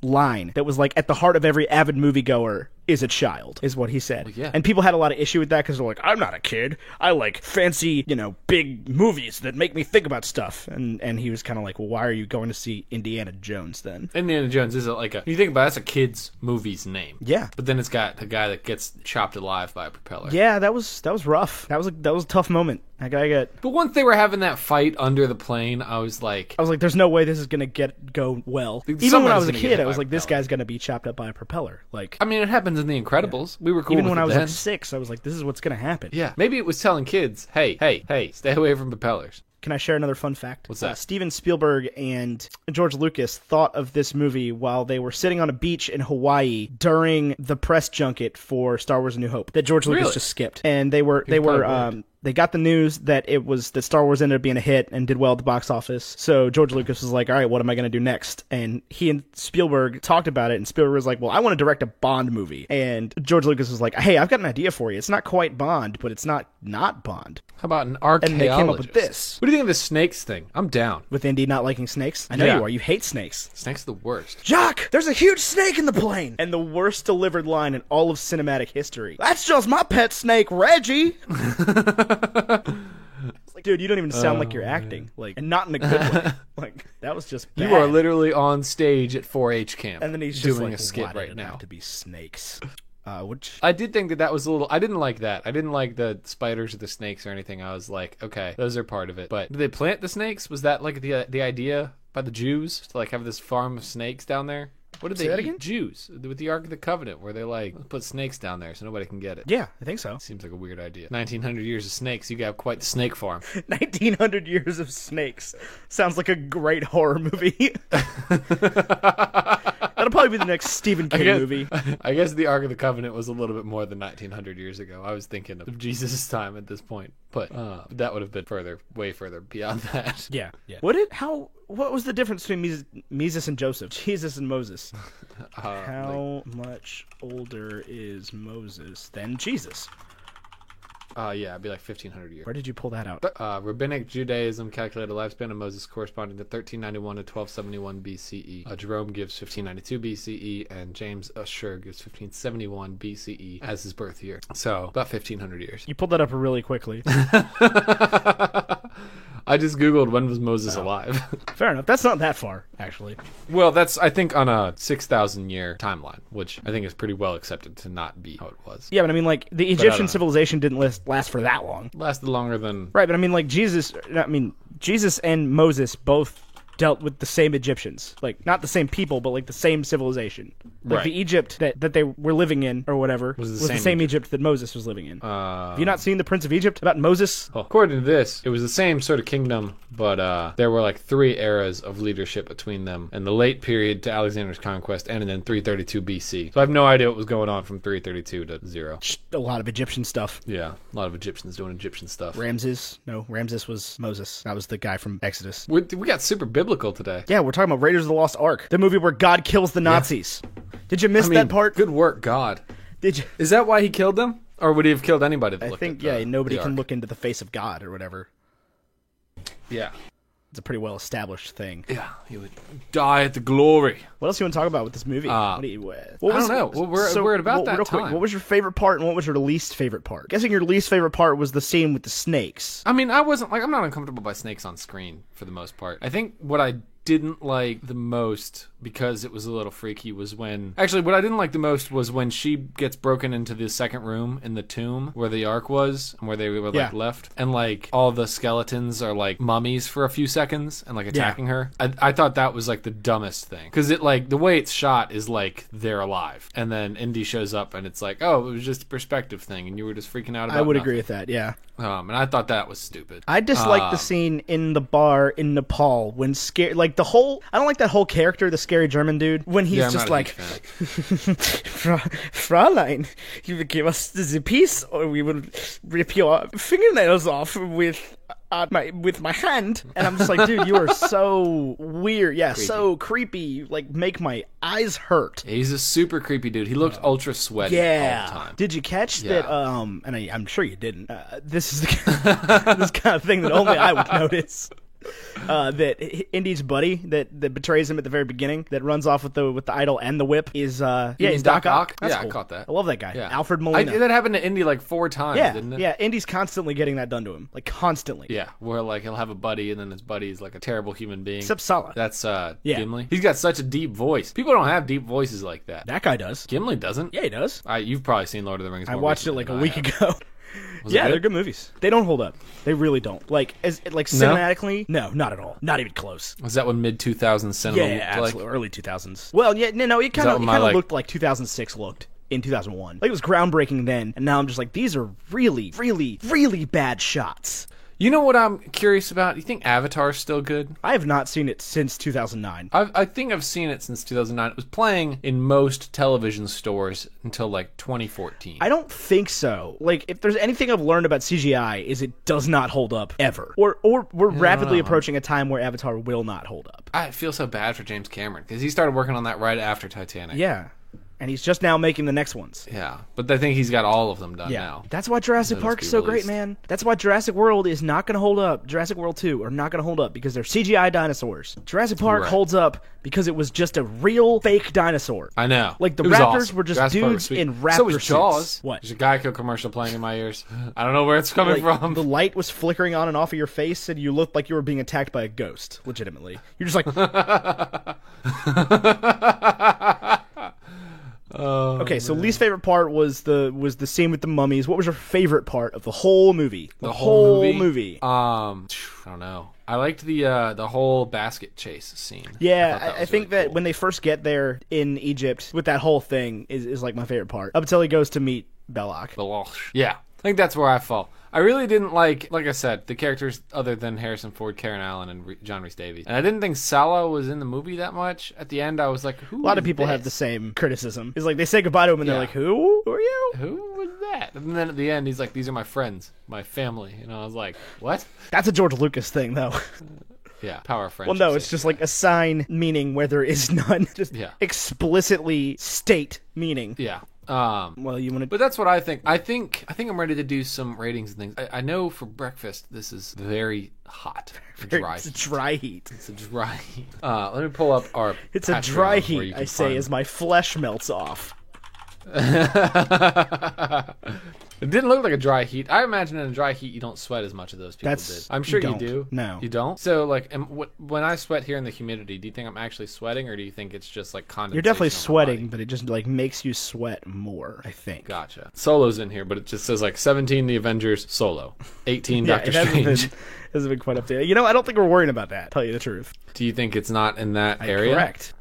line that was like, at the heart of every avid moviegoer is a child, is what he said. Well, yeah. And people had a lot of issue with that because they're like, I'm not a kid. I like fancy, big movies that make me think about stuff. And he was kind of like, well, why are you going to see Indiana Jones then? Indiana Jones is you think about it, that's a kid's movie's name. Yeah. But then it's got the guy that gets chopped alive by a propeller. Yeah, that was rough. That was a tough moment. But once they were having that fight under the plane, I was like, there's no way this is gonna go well. Even when I was a kid, I was like, this guy's gonna be chopped up by a propeller. Like, I mean, it happens in The Incredibles. Yeah. We were cool. Even with when it I was then. like 6, I was like, this is what's gonna happen. Yeah, maybe it was telling kids, hey, stay away from propellers. Can I share another fun fact? What's that? Steven Spielberg and George Lucas thought of this movie while they were sitting on a beach in Hawaii during the press junket for Star Wars: A New Hope that George Lucas Really? just skipped. And they got the news that that Star Wars ended up being a hit and did well at the box office. So George Lucas was like, all right, what am I going to do next? And he and Spielberg talked about it, and Spielberg was like, well, I want to direct a Bond movie. And George Lucas was like, hey, I've got an idea for you. It's not quite Bond, but it's not Bond. How about an archaeologist? And they came up with this. What do you think of the snakes thing? I'm down. With Indy not liking snakes? I know Yeah. you are. You hate snakes. Snakes are the worst. Jacques, there's a huge snake in the plane! And the worst delivered line in all of cinematic history. That's just my pet snake, Reggie! It's like, dude, you don't even sound like you're acting. Like, and not in a good way. Like, that was just bad. You are literally on stage at 4-H camp. And then he's just doing like, a skit why did right it now. have to be snakes? Which... I did think that was a little... I didn't like that. I didn't like the spiders or the snakes or anything. I was like, okay, those are part of it. But did they plant the snakes? Was that like the idea by the Jews to like have this farm of snakes down there? What did Say they that eat? again? Jews with the Ark of the Covenant, where they like let's put snakes down there so nobody can get it. Yeah, I think so. Seems like a weird idea. 1900 years of snakes. You got quite the snake farm. 1900 years of snakes. Sounds like a great horror movie. That'll probably be the next Stephen King movie. I guess the Ark of the Covenant was a little bit more than 1900 years ago. I was thinking of Jesus' time at this point, but that would have been way further beyond that. Yeah. What was the difference between Moses and Joseph? Jesus and Moses. How much older is Moses than Jesus? Yeah, it'd be like 1500 years. Where did you pull that out? Rabbinic Judaism calculated the lifespan of Moses corresponding to 1391 to 1271 BCE. Jerome gives 1592 BCE, and James Ussher gives 1571 BCE as his birth year. So about 1500 years. You pulled that up really quickly. I just Googled when was Moses alive. Fair enough. That's not that far, actually. Well, that's, I think, on a 6,000 year timeline, which I think is pretty well accepted to not be how it was. Yeah, but I mean, like, the Egyptian civilization didn't last for that long. Lasted longer than... Right, but I mean, like, Jesus and Moses both dealt with the same Egyptians. Like, not the same people, but, like, the same civilization. Like, Right. the Egypt that they were living in, or whatever, Was the same Egypt that Moses was living in. Have you not seen The Prince of Egypt about Moses? Well, according to this, it was the same sort of kingdom, but there were like 3 eras of leadership between them, and the late period to Alexander's conquest ended in 332 BC. So I have no idea what was going on from 332 to 0. A lot of Egyptian stuff. Yeah, a lot of Egyptians doing Egyptian stuff. Ramses was Moses. That was the guy from Exodus. We got super biblical today. Yeah, we're talking about Raiders of the Lost Ark, the movie where God kills the Nazis. Did you miss that part? Good work, God. Did you? Is that why he killed them? Or would he have killed anybody that I looked think, at nobody the can Ark? look into the face of God or whatever. Yeah. It's a pretty well established thing. Yeah, he would die at the glory. What else you want to talk about with this movie? I what don't know. Well, we're at about that real quick, time. what was your favorite part and what was your least favorite part? I'm guessing your least favorite part was the scene with the snakes. I mean, I'm not uncomfortable by snakes on screen for the most part. I think what I didn't like the most, because it was a little freaky, was when... Actually, what I didn't like the most was when she gets broken into the second room in the tomb where the Ark was and where they were left. And like all the skeletons are like mummies for a few seconds and like attacking her. I thought that was like the dumbest thing. Because it like, the way it's shot is like they're alive. And then Indy shows up and it's like, oh, it was just a perspective thing and you were just freaking out about I would nothing. agree with that, yeah. And I thought that was stupid. I dislike the scene in the bar in Nepal when scared, like the whole, I don't like that whole character, the scary German dude, when he's I'm just not a like, huge Fräulein, you would give us the piece or we would rip your fingernails off with my hand. And I'm just like, dude, you are so weird. Yeah, so creepy. Like, make my eyes hurt. He's a super creepy dude. He looked ultra sweaty all the time. Did you catch Yeah. that? And I'm sure you didn't. This is this kind of thing that only I would notice. That Indy's buddy that betrays him at the very beginning, that runs off with the idol and the whip, is he's Doc Doc Ock? That's Yeah, I cool. caught that. I love that guy. Yeah. Alfred Molina. That happened to Indy like 4 times, didn't it? Yeah, Indy's constantly getting that done to him, like constantly. Yeah, where like he'll have a buddy and then his buddy's like a terrible human being. Except Sala. That's Gimli. He's got such a deep voice. People don't have deep voices like that. That guy does. Gimli doesn't. Yeah, he does. You've probably seen Lord of the Rings. I more watched it recently like a than I week have. ago. Was it Yeah, good? they're good movies. They don't hold up. They really don't. Like cinematically, no, not at all. Not even close. Was that when mid 2000s cinema Yeah, looked absolutely. like? Early 2000s. Well, yeah, no, it kind that of when my, like- looked like 2006 looked in 2001. Like, it was groundbreaking then, and now I'm just like, these are really, really, really bad shots. You know what I'm curious about? You think Avatar's still good? I have not seen it since 2009. I think I've seen it since 2009. It was playing in most television stores until like 2014. I don't think so. Like, if there's anything I've learned about CGI, is it does not hold up ever. Or we're rapidly approaching a time where Avatar will not hold up. I feel so bad for James Cameron because he started working on that right after Titanic. Yeah. And he's just now making the next ones. Yeah, but I think he's got all of them done now. That's why Jurassic Park is so great, man. That's why Jurassic World is not going to hold up. Jurassic World 2 are not going to hold up because they're CGI dinosaurs. Jurassic Park holds up because it was just a real fake dinosaur. I know. Like, the It was raptors awesome. were just Jurassic Park was dudes sweet. in raptor So was suits. Jaws. What? There's a Geico commercial playing in my ears. I don't know where it's coming from. The light was flickering on and off of your face, and you looked like you were being attacked by a ghost, legitimately. You're just like... Okay, so least favorite part was the scene with the mummies. What was your favorite part of the whole movie? The whole movie. I don't know. I liked the whole basket chase scene. Yeah, I think really that cool. when they first get there in Egypt with that whole thing is like my favorite part. Up until he goes to meet Belloc. Yeah, I think that's where I fall. I really didn't like I said, the characters other than Harrison Ford, Karen Allen, and John Rhys Davies. And I didn't think Salah was in the movie that much. At the end, I was like, who? A lot of people have the same criticism. It's like they say goodbye to him and they're like, who? Who are you? Who was that? And then at the end, he's like, these are my friends, my family. And I was like, what? That's a George Lucas thing, though. Yeah, power of friendship. Well, no, it's just like assign meaning where there is none. Just explicitly state meaning. Yeah. Well, you want to... But that's what I think. I think I'm ready to do some ratings and things. I know for breakfast this is very hot. Dry. It's a dry heat. It's a dry heat. Let me pull up our It's a Patreon dry where heat, you can I say, find- as my flesh melts off. It didn't look like a dry heat. I imagine in a dry heat you don't sweat as much as those people That's- did. I'm sure you you don't. do. No. You don't? So, like, when I sweat here in the humidity, do you think I'm actually sweating, or do you think it's just, like, condensation? You're definitely on my sweating, body? but it just like makes you sweat more, I think. Gotcha. Solo's in here, but it just says, like, 17 The Avengers, Solo. 18 Doctor it hasn't Strange. been, hasn't been quite up to... You know, I don't think we're worrying about that, tell you the truth. Do you think it's not in that area? Correct.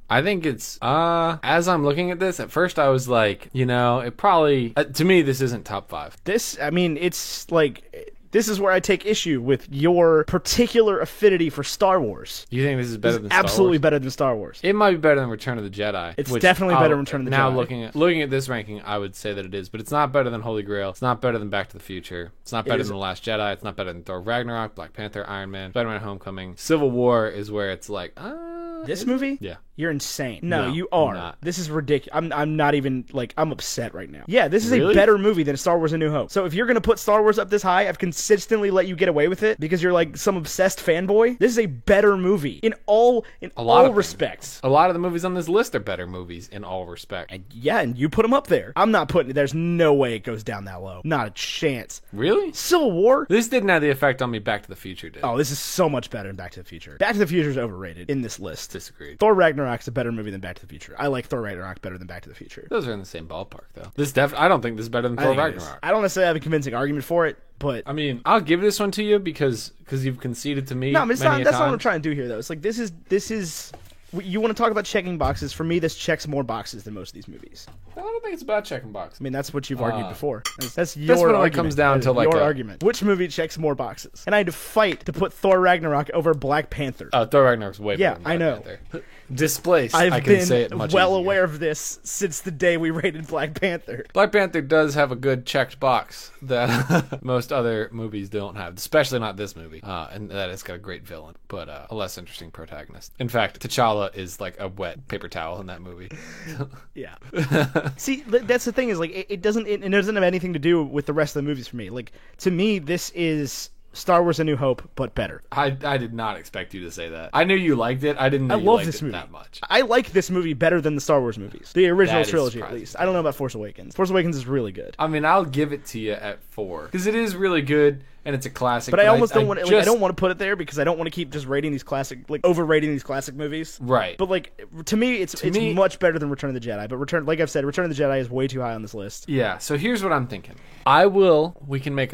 I think it's, as I'm looking at this, at first I was like, it probably, to me, this isn't top 5. This, I mean, it's like... This is where I take issue with your particular affinity for Star Wars. Do you think this is better than Star Wars? Absolutely better than Star Wars. It might be better than Return of the Jedi. It's which definitely better than Return of the now Jedi. looking at this ranking, I would say that it is, but it's not better than Holy Grail. It's not better than Back to the Future. It's not better is- than The Last Jedi. It's not better than Thor Ragnarok, Black Panther, Iron Man, Spider-Man: Homecoming. Civil War is where it's like, This movie? Yeah. You're insane. No, No, you are. I'm not. This is ridiculous. I'm not even, like, I'm upset right now. Yeah, this is a Really? better movie than Star Wars A New Hope. So if you're going to put Star Wars up this high, I've consistently let you get away with it because you're, like, some obsessed fanboy. This is a better movie in all lot of things. respects. A lot of the movies on this list are better movies in all respect. Yeah, and you put them up there. I'm not putting it. There's no way it goes down that low. Not a chance. Really? Civil War? This didn't have the effect on me Back to the Future did. Oh, this is so much better than Back to the Future. Back to the Future is overrated in this list. Disagreed. Thor Ragnarok's a better movie than Back to the Future. I like Thor Ragnarok better than Back to the Future. Those are in the same ballpark, though. I don't think this is better than I Thor think it is. Ragnarok. I don't necessarily have a convincing argument for it, but I mean, I'll give this one to you because you've conceded to me. no, I mean, it's many not, a that's not what time. I'm trying to do here, though. It's like this is. You want to talk about checking boxes? For me, this checks more boxes than most of these movies. I don't think it's about checking boxes. I mean, that's what you've argued before. That's your when it argument. comes down That to, is like, your a- argument. Which movie checks more boxes? And I had to fight to put Thor Ragnarok over Black Panther. Thor Ragnarok's way Yeah, better than I know. Black Panther. Displaced. I've I can been say it much well easier. aware of this since the day we rated Black Panther. Black Panther does have a good checked box that most other movies don't have, especially not this movie. And that it's got a great villain, but a less interesting protagonist. In fact, T'Challa is like a wet paper towel in that movie. Yeah. See, that's the thing is like it doesn't have anything to do with the rest of the movies for me. Like to me, this is Star Wars: A New Hope, but better. I did not expect you to say that. I knew you liked it. I didn't know I you love liked this it movie that much. I like this movie better than the Star Wars movies, the original That is trilogy at surprising. least. I don't know about Force Awakens. Force Awakens is really good, I mean, I'll give it to you at 4 because it is really good and it's a classic. but I almost don't want. just, I don't want to put it there because I don't want to keep just rating these classic, like overrating these classic movies. Right. But like to me, it's me- much better than Return of the Jedi. But like I've said, Return of the Jedi is way too high on this list. Yeah, so here's what I'm thinking. We can make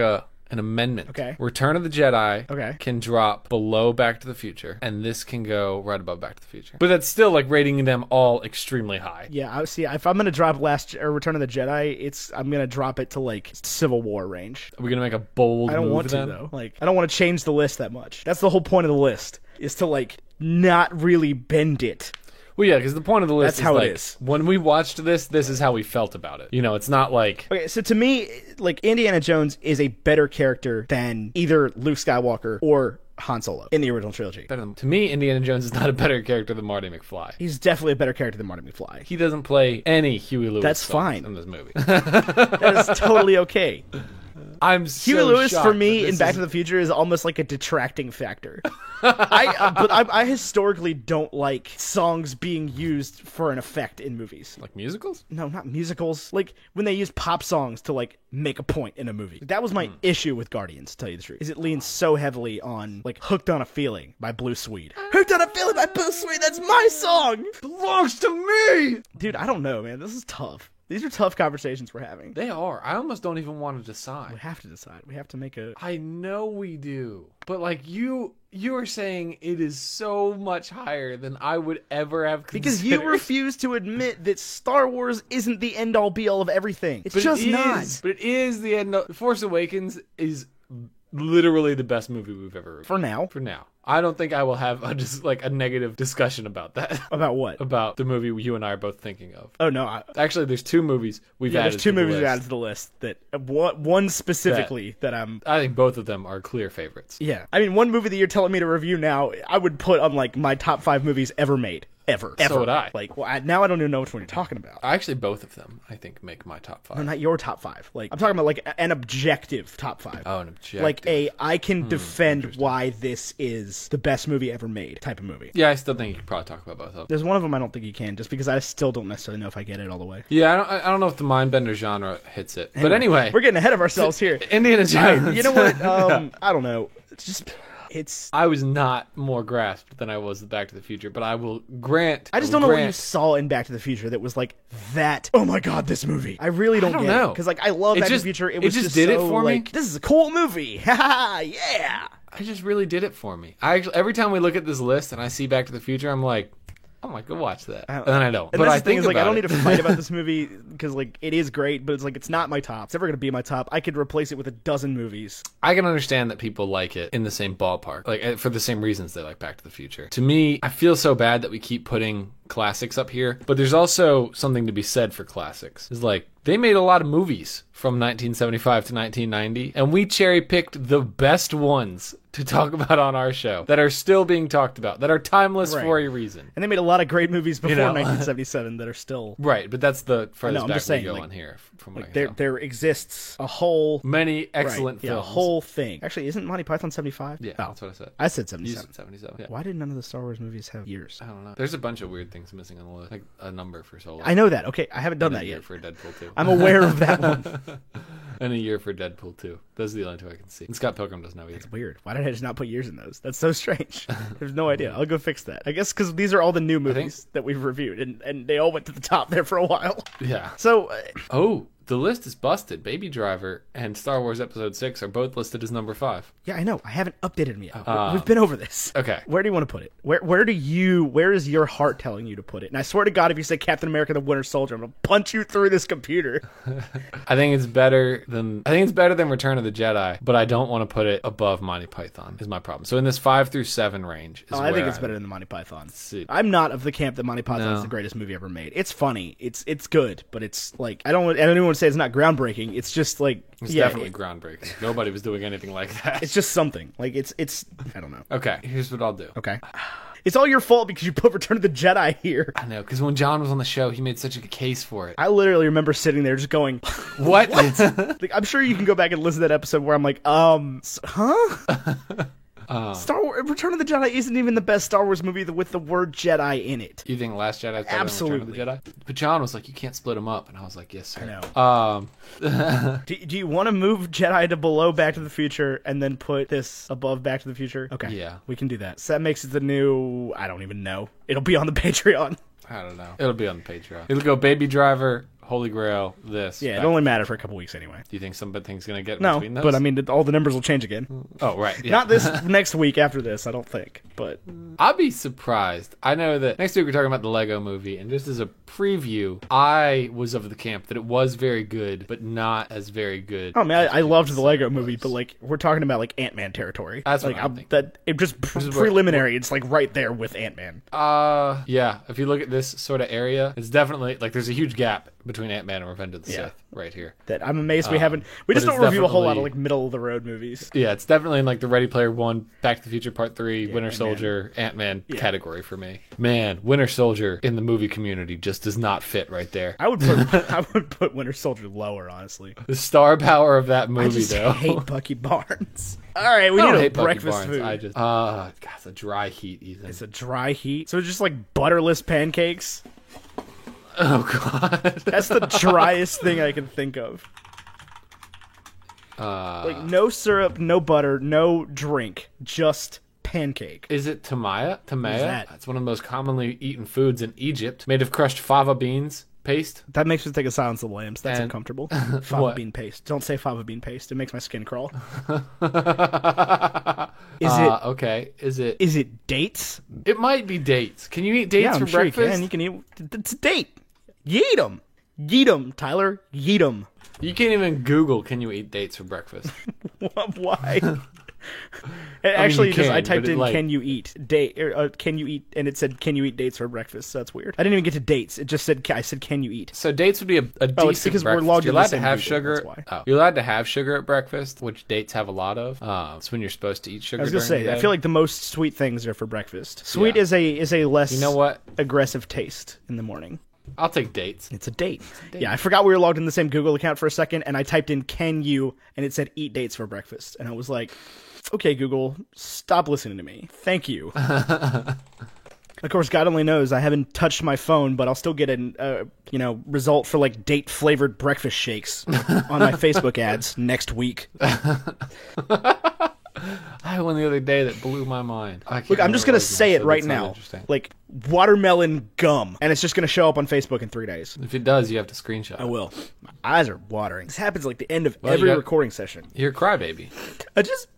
an amendment. Okay. Return of the Jedi Okay. can drop below Back to the Future, and this can go right above Back to the Future. But that's still like rating them all extremely high. Yeah, I see. If I'm gonna drop Return of the Jedi, I'm gonna drop it to like Civil War range. Are we gonna make a bold I don't move want to then? though. Like, I don't want to change the list that much. That's the whole point of the list, is to like not really bend it. Well, yeah, because the point of the list That's how it like, is. when we watched this is how we felt about it. You know, it's not like... Okay, so to me, like, Indiana Jones is a better character than either Luke Skywalker or Han Solo in the original trilogy. To me, Indiana Jones is not a better character than Marty McFly. He's definitely a better character than Marty McFly. He doesn't play any Huey Lewis That's songs fine. in this movie. That is totally okay. I'm so Huey Lewis, shocked for me, that in this Back is- to the Future, is almost like a detracting factor. I historically don't like songs being used for an effect in movies. Like musicals? No, not musicals. Like, when they use pop songs to, like, make a point in a movie. That was my issue with Guardians, to tell you the truth. Is it leans so heavily on, like, Hooked on a Feeling by Blue Swede. Hooked on a Feeling by Blue Swede, that's my song! Belongs to me! Dude, I don't know, man. This is tough. These are tough conversations we're having. They are. I almost don't even want to We decide. have to decide. We have to make a... I know we do. But like you are saying it is so much higher than I would ever have considered. Because you refuse to admit that Star Wars isn't the end-all be-all of everything. It's But just it not. is. But it is the end of... The Force Awakens is literally the best movie we've ever reviewed. For now. For now. I don't think I will have a negative discussion about that. About what? About the movie you and I are both thinking of. Oh, no. Actually, there's two movies we've added There's two to the movies list. added to the list that... One specifically that I'm... I think both of them are clear favorites. Yeah. I mean, one movie that you're telling me to review now, I would put on, like, my top 5 movies ever made. Ever. So would I. Like, well, now I don't even know which one you're talking about. Actually, both of them, I think, make my top 5. No, not your top 5. Like, I'm talking about, like, an objective top 5. Oh, an objective. Like, I can defend why this is the best movie ever made type of movie. Yeah, I still think you could probably talk about both of them. There's one of them I don't think you can, just because I still don't necessarily know if I get it all the way. Yeah, I don't know if the Mindbender genre hits it. But anyway. We're getting ahead of ourselves here. Indiana Jones. You know what? I don't know. It's... I was not more grasped than I was with Back to the Future, but I will grant... I just don't know what you saw in Back to the Future that was like that. Oh my god, this movie! I really don't don't get know. it because like I love Back to just- the Future. it Was just just did it so, for me. like, this is a cool movie. Ha yeah. I just really did it for me. Every time we look at this list and I see Back to the Future, I'm like, oh my, go watch that. And then I don't. And But that's I the thing think is like I don't about need to it. fight about this movie because like it is great, but it's like it's not my top. It's never gonna be my top. I could replace it with a dozen movies. I can understand that people like it in the same ballpark, like for the same reasons they like Back to the Future. To me, I feel so bad that we keep putting classics up here, but there's also something to be said for classics. It's like they made a lot of movies from 1975 to 1990, and we cherry picked the best ones to talk about on our show that are still being talked about, that are timeless Right. for a reason. And they made a lot of great movies before know. 1977 that are still Right, but that's the furthest I'm back just saying, we go like- on here, from what I can there. tell. There exists a whole Many excellent right, yeah, a films. whole thing. Actually, isn't Monty Python 75? Yeah, Oh, that's what I said. I said You 77. said 77. Yeah. Why did none of the Star Wars movies have years? I don't know. There's a bunch of weird things missing on the list, like a number for Solo. I know that. Okay, I haven't done and that a year yet. for Deadpool 2. I'm aware of that one. And a year for Deadpool 2. Those are the only two I can see. And Scott Pilgrim doesn't know either. Weird. Why did I just not put years in those? That's so strange. There's no idea. I'll go fix that. I guess because these are all the new movies that we've reviewed, and they all went to the top there for a while. Yeah. So, Oh, the list is busted. Baby Driver and Star Wars Episode 6 are both listed as number 5. yeah, I know. I haven't updated them yet. We've been over this. Okay. Where do you want to put it? Where is your heart telling you to put it? And I swear to God, if you say Captain America: The Winter Soldier, I'm gonna punch you through this computer. I think it's better than Return of the Jedi, but I don't want to put it above Monty Python is my problem. So in this 5 through 7 range is I think where it's better than the Monty Python. see. I'm not of the camp that Monty Python No. is the greatest movie ever made. It's funny. It's good, but it's like I don't even want to say it's not groundbreaking. It's just like It's definitely groundbreaking. Nobody was doing anything like that. it's just something. Like it's I don't know. Okay, here's what I'll do. Okay. It's all your fault because you put Return of the Jedi here. I know, because when John was on the show, he made such a case for it. I literally remember sitting there just going, What? like, I'm sure you can go back and listen to that episode where I'm like, huh? Star Wars Return of the Jedi isn't even the best Star Wars movie with the word Jedi in it. You think Last Jedi is better Absolutely. than Return of the Jedi? But John was like, you can't split them up. And I was like, yes, sir. I know. Do you want to move Jedi to below Back to the Future and then put this above Back to the Future? Okay. Yeah. We can do that. So that makes it the I don't even know. It'll be on the Patreon. I don't know. It'll be on the Patreon. It'll go Baby Driver, Holy Grail, this. Yeah, back. it only mattered for a couple weeks anyway. Do you think something's going to get in No, between those? but I mean, all the numbers will change again. Oh, right. Yeah. Not this next week after this, I don't think. But I'll be surprised. I know that next week we're talking about the Lego movie, and just as a preview, I was of the camp that it was very good, but not as very good. oh man, I loved the Lego movie, but like we're talking about like Ant-Man territory. That's what like I'm thinking. that. It just is where- preliminary. It's like right there with Ant-Man. Yeah. If you look at this sort of area, it's definitely like there's a huge gap between Ant-Man and Revenge of the Yeah. Sith right here. That I'm amazed we haven't. but We just it's don't review a whole lot of definitely- like middle of the road movies. Yeah, it's definitely in like the Ready Player One, Back to the Future Part 3, Winter Ant-Man. Soldier, Ant-Man category for me. Man, Winter Soldier in the movie community just does not fit right there. I would put Winter Soldier lower, honestly. The star power of that I movie, just though. hate Bucky Barnes. All right, we I don't need a hate Bucky breakfast Barnes. food. I just, God, it's a dry heat, Ethan. It's a dry heat, so it's just like butterless pancakes. Oh God. That's the driest thing I can think of. Like no syrup, no butter, no drink, just pancake. Is it tamaya? Tamaya? that? That's one of the most commonly eaten foods in Egypt, made of crushed fava beans paste. That makes me think of Silence of the Lambs. That's And- uncomfortable. Fava What? bean paste. Don't say fava bean paste. It makes my skin crawl. Okay. Is it? Is it dates? It might be dates. Can you eat dates Yeah, for I'm sure breakfast? you can. You can eat. It's a date. Yeet 'em. Yeet 'em, Tyler. Yeet 'em. You can't even Google, can you eat dates for breakfast? Why? Actually, you because I can, typed but it, in like- "can you eat date?" Can you eat? And it said "can you eat dates for breakfast?" So that's weird. I didn't even get to dates. It just said I said "can you eat?" So dates would be a decent it's because we're breakfast. logged You're in the allowed to same have Google, sugar. that's why. Oh, you're allowed to have sugar at breakfast, which dates have a lot of. It's when you're supposed to eat sugar. I was gonna during say. the I day. feel like the most sweet things are for breakfast. Sweet Yeah. is a less You know what? aggressive taste in the morning. I'll take dates. It's a date. Yeah, I forgot we were logged in the same Google account for a second, and I typed in "can you?" and it said "eat dates for breakfast," and I was like, "Okay, Google, stop listening to me. Thank you." Of course, God only knows I haven't touched my phone, but I'll still get an result for like date flavored breakfast shakes on my Facebook ads next week. I had one the other day that blew my mind. I can't Look, I'm just remember gonna what it was say now, it so right that sounds now, interesting. like watermelon gum, and it's just gonna show up on Facebook in 3 days. If it does, you have to screenshot. I will. My eyes are watering. This happens like the end of Well, every you got- recording session. You're a crybaby. I just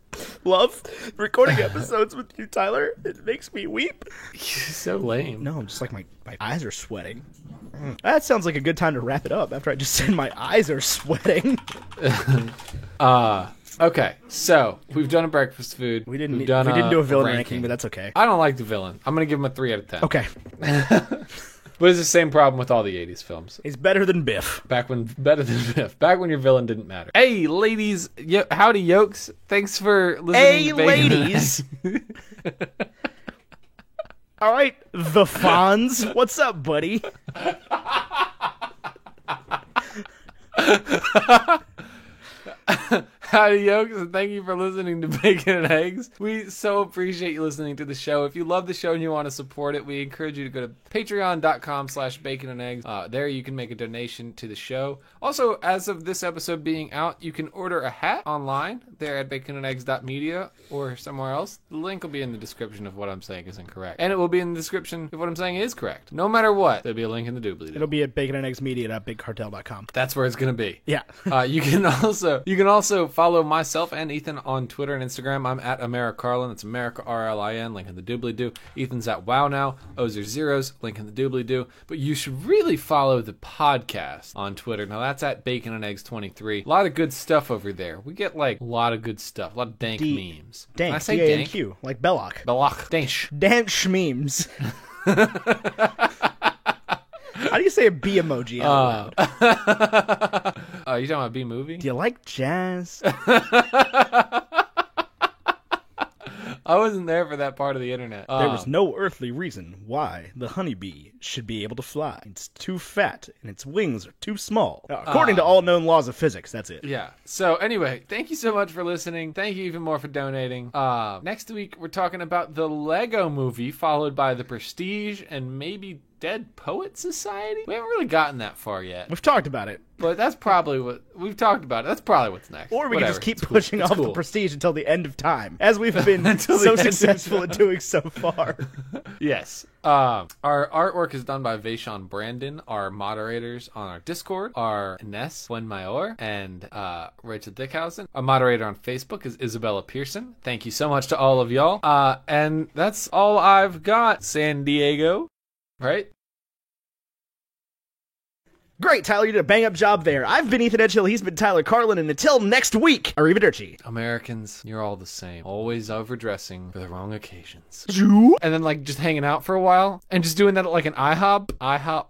love recording episodes with you, Tyler. It makes me weep. You're so lame. No, I'm just like my eyes are sweating. That sounds like a good time to wrap it up after I just said my eyes are sweating. Okay, so we've done a breakfast food. We didn't We've do a villain ranking. ranking, but that's okay. I don't like the villain. I'm gonna give him a 3 out of 10. Okay. But it's the same problem with all the 80s films. He's better than Biff. Back when back when your villain didn't matter. Hey, ladies, howdy, yokes. Thanks for listening. Hey, to Bacon and ladies. All right, the Fonz. What's up, buddy? Howdy, yokes, and thank you for listening to Bacon and Eggs. We so appreciate you listening to the show. If you love the show and you want to support it, we encourage you to go to patreon.com/bacon and eggs. There you can make a donation to the show. Also, as of this episode being out, you can order a hat online there at baconandeggs.media or somewhere else. The link will be in the description if what I'm saying is incorrect. And it will be in the description if what I'm saying is correct. No matter what, there'll be a link in the doobly-doo. It'll be at baconandeggsmedia.bigcartel.com. That's where it's going to be. Yeah. You can also follow myself and Ethan on Twitter and Instagram. I'm at AmeriCarlin. That's America RLIN. Link in the doobly-doo. Ethan's at Wow Now. O's are zeros. Link in the doobly-doo. But you should really follow the podcast on Twitter. Now that's at Bacon and Eggs 23. A lot of good stuff over there. We get like a lot of good stuff. A lot of dank memes. Can I Dank. say dank? D-A-N-Q. Like Belloc. Belloc. Dank. Dank schmemes. How do you say a B emoji out loud? You talking about B-movie? Do you like jazz? I wasn't there for that part of the internet. There was no earthly reason why the honeybee should be able to fly. It's too fat and its wings are too small. According to all known laws of physics, that's it. Yeah. So anyway, thank you so much for listening. Thank you even more for donating. Next week, we're talking about the Lego movie, followed by The Prestige, and maybe Dead Poet Society? We haven't really gotten that far yet. We've talked about it. But that's probably what we've talked about. That's probably what's next. Or we can just keep It's cool. pushing It's off cool. the Prestige until the end of time, as we've been Until the so end of successful time. at doing so far. Yes. Our artwork is done by Vaishon Brandon. Our moderators on our Discord are Ines Fuenmayor and Rachel Dickhausen. Our moderator on Facebook is Isabella Pearson. Thank you so much to all of y'all. And that's all I've got, San Diego. Right? Great, Tyler, you did a bang-up job there. I've been Ethan Edgehill, he's been Tyler Carlin, and until next week, arrivederci. Americans, you're all the same. Always overdressing for the wrong occasions. Zoo. And then, like, just hanging out for a while and just doing that at, like, an IHOP. IHOP.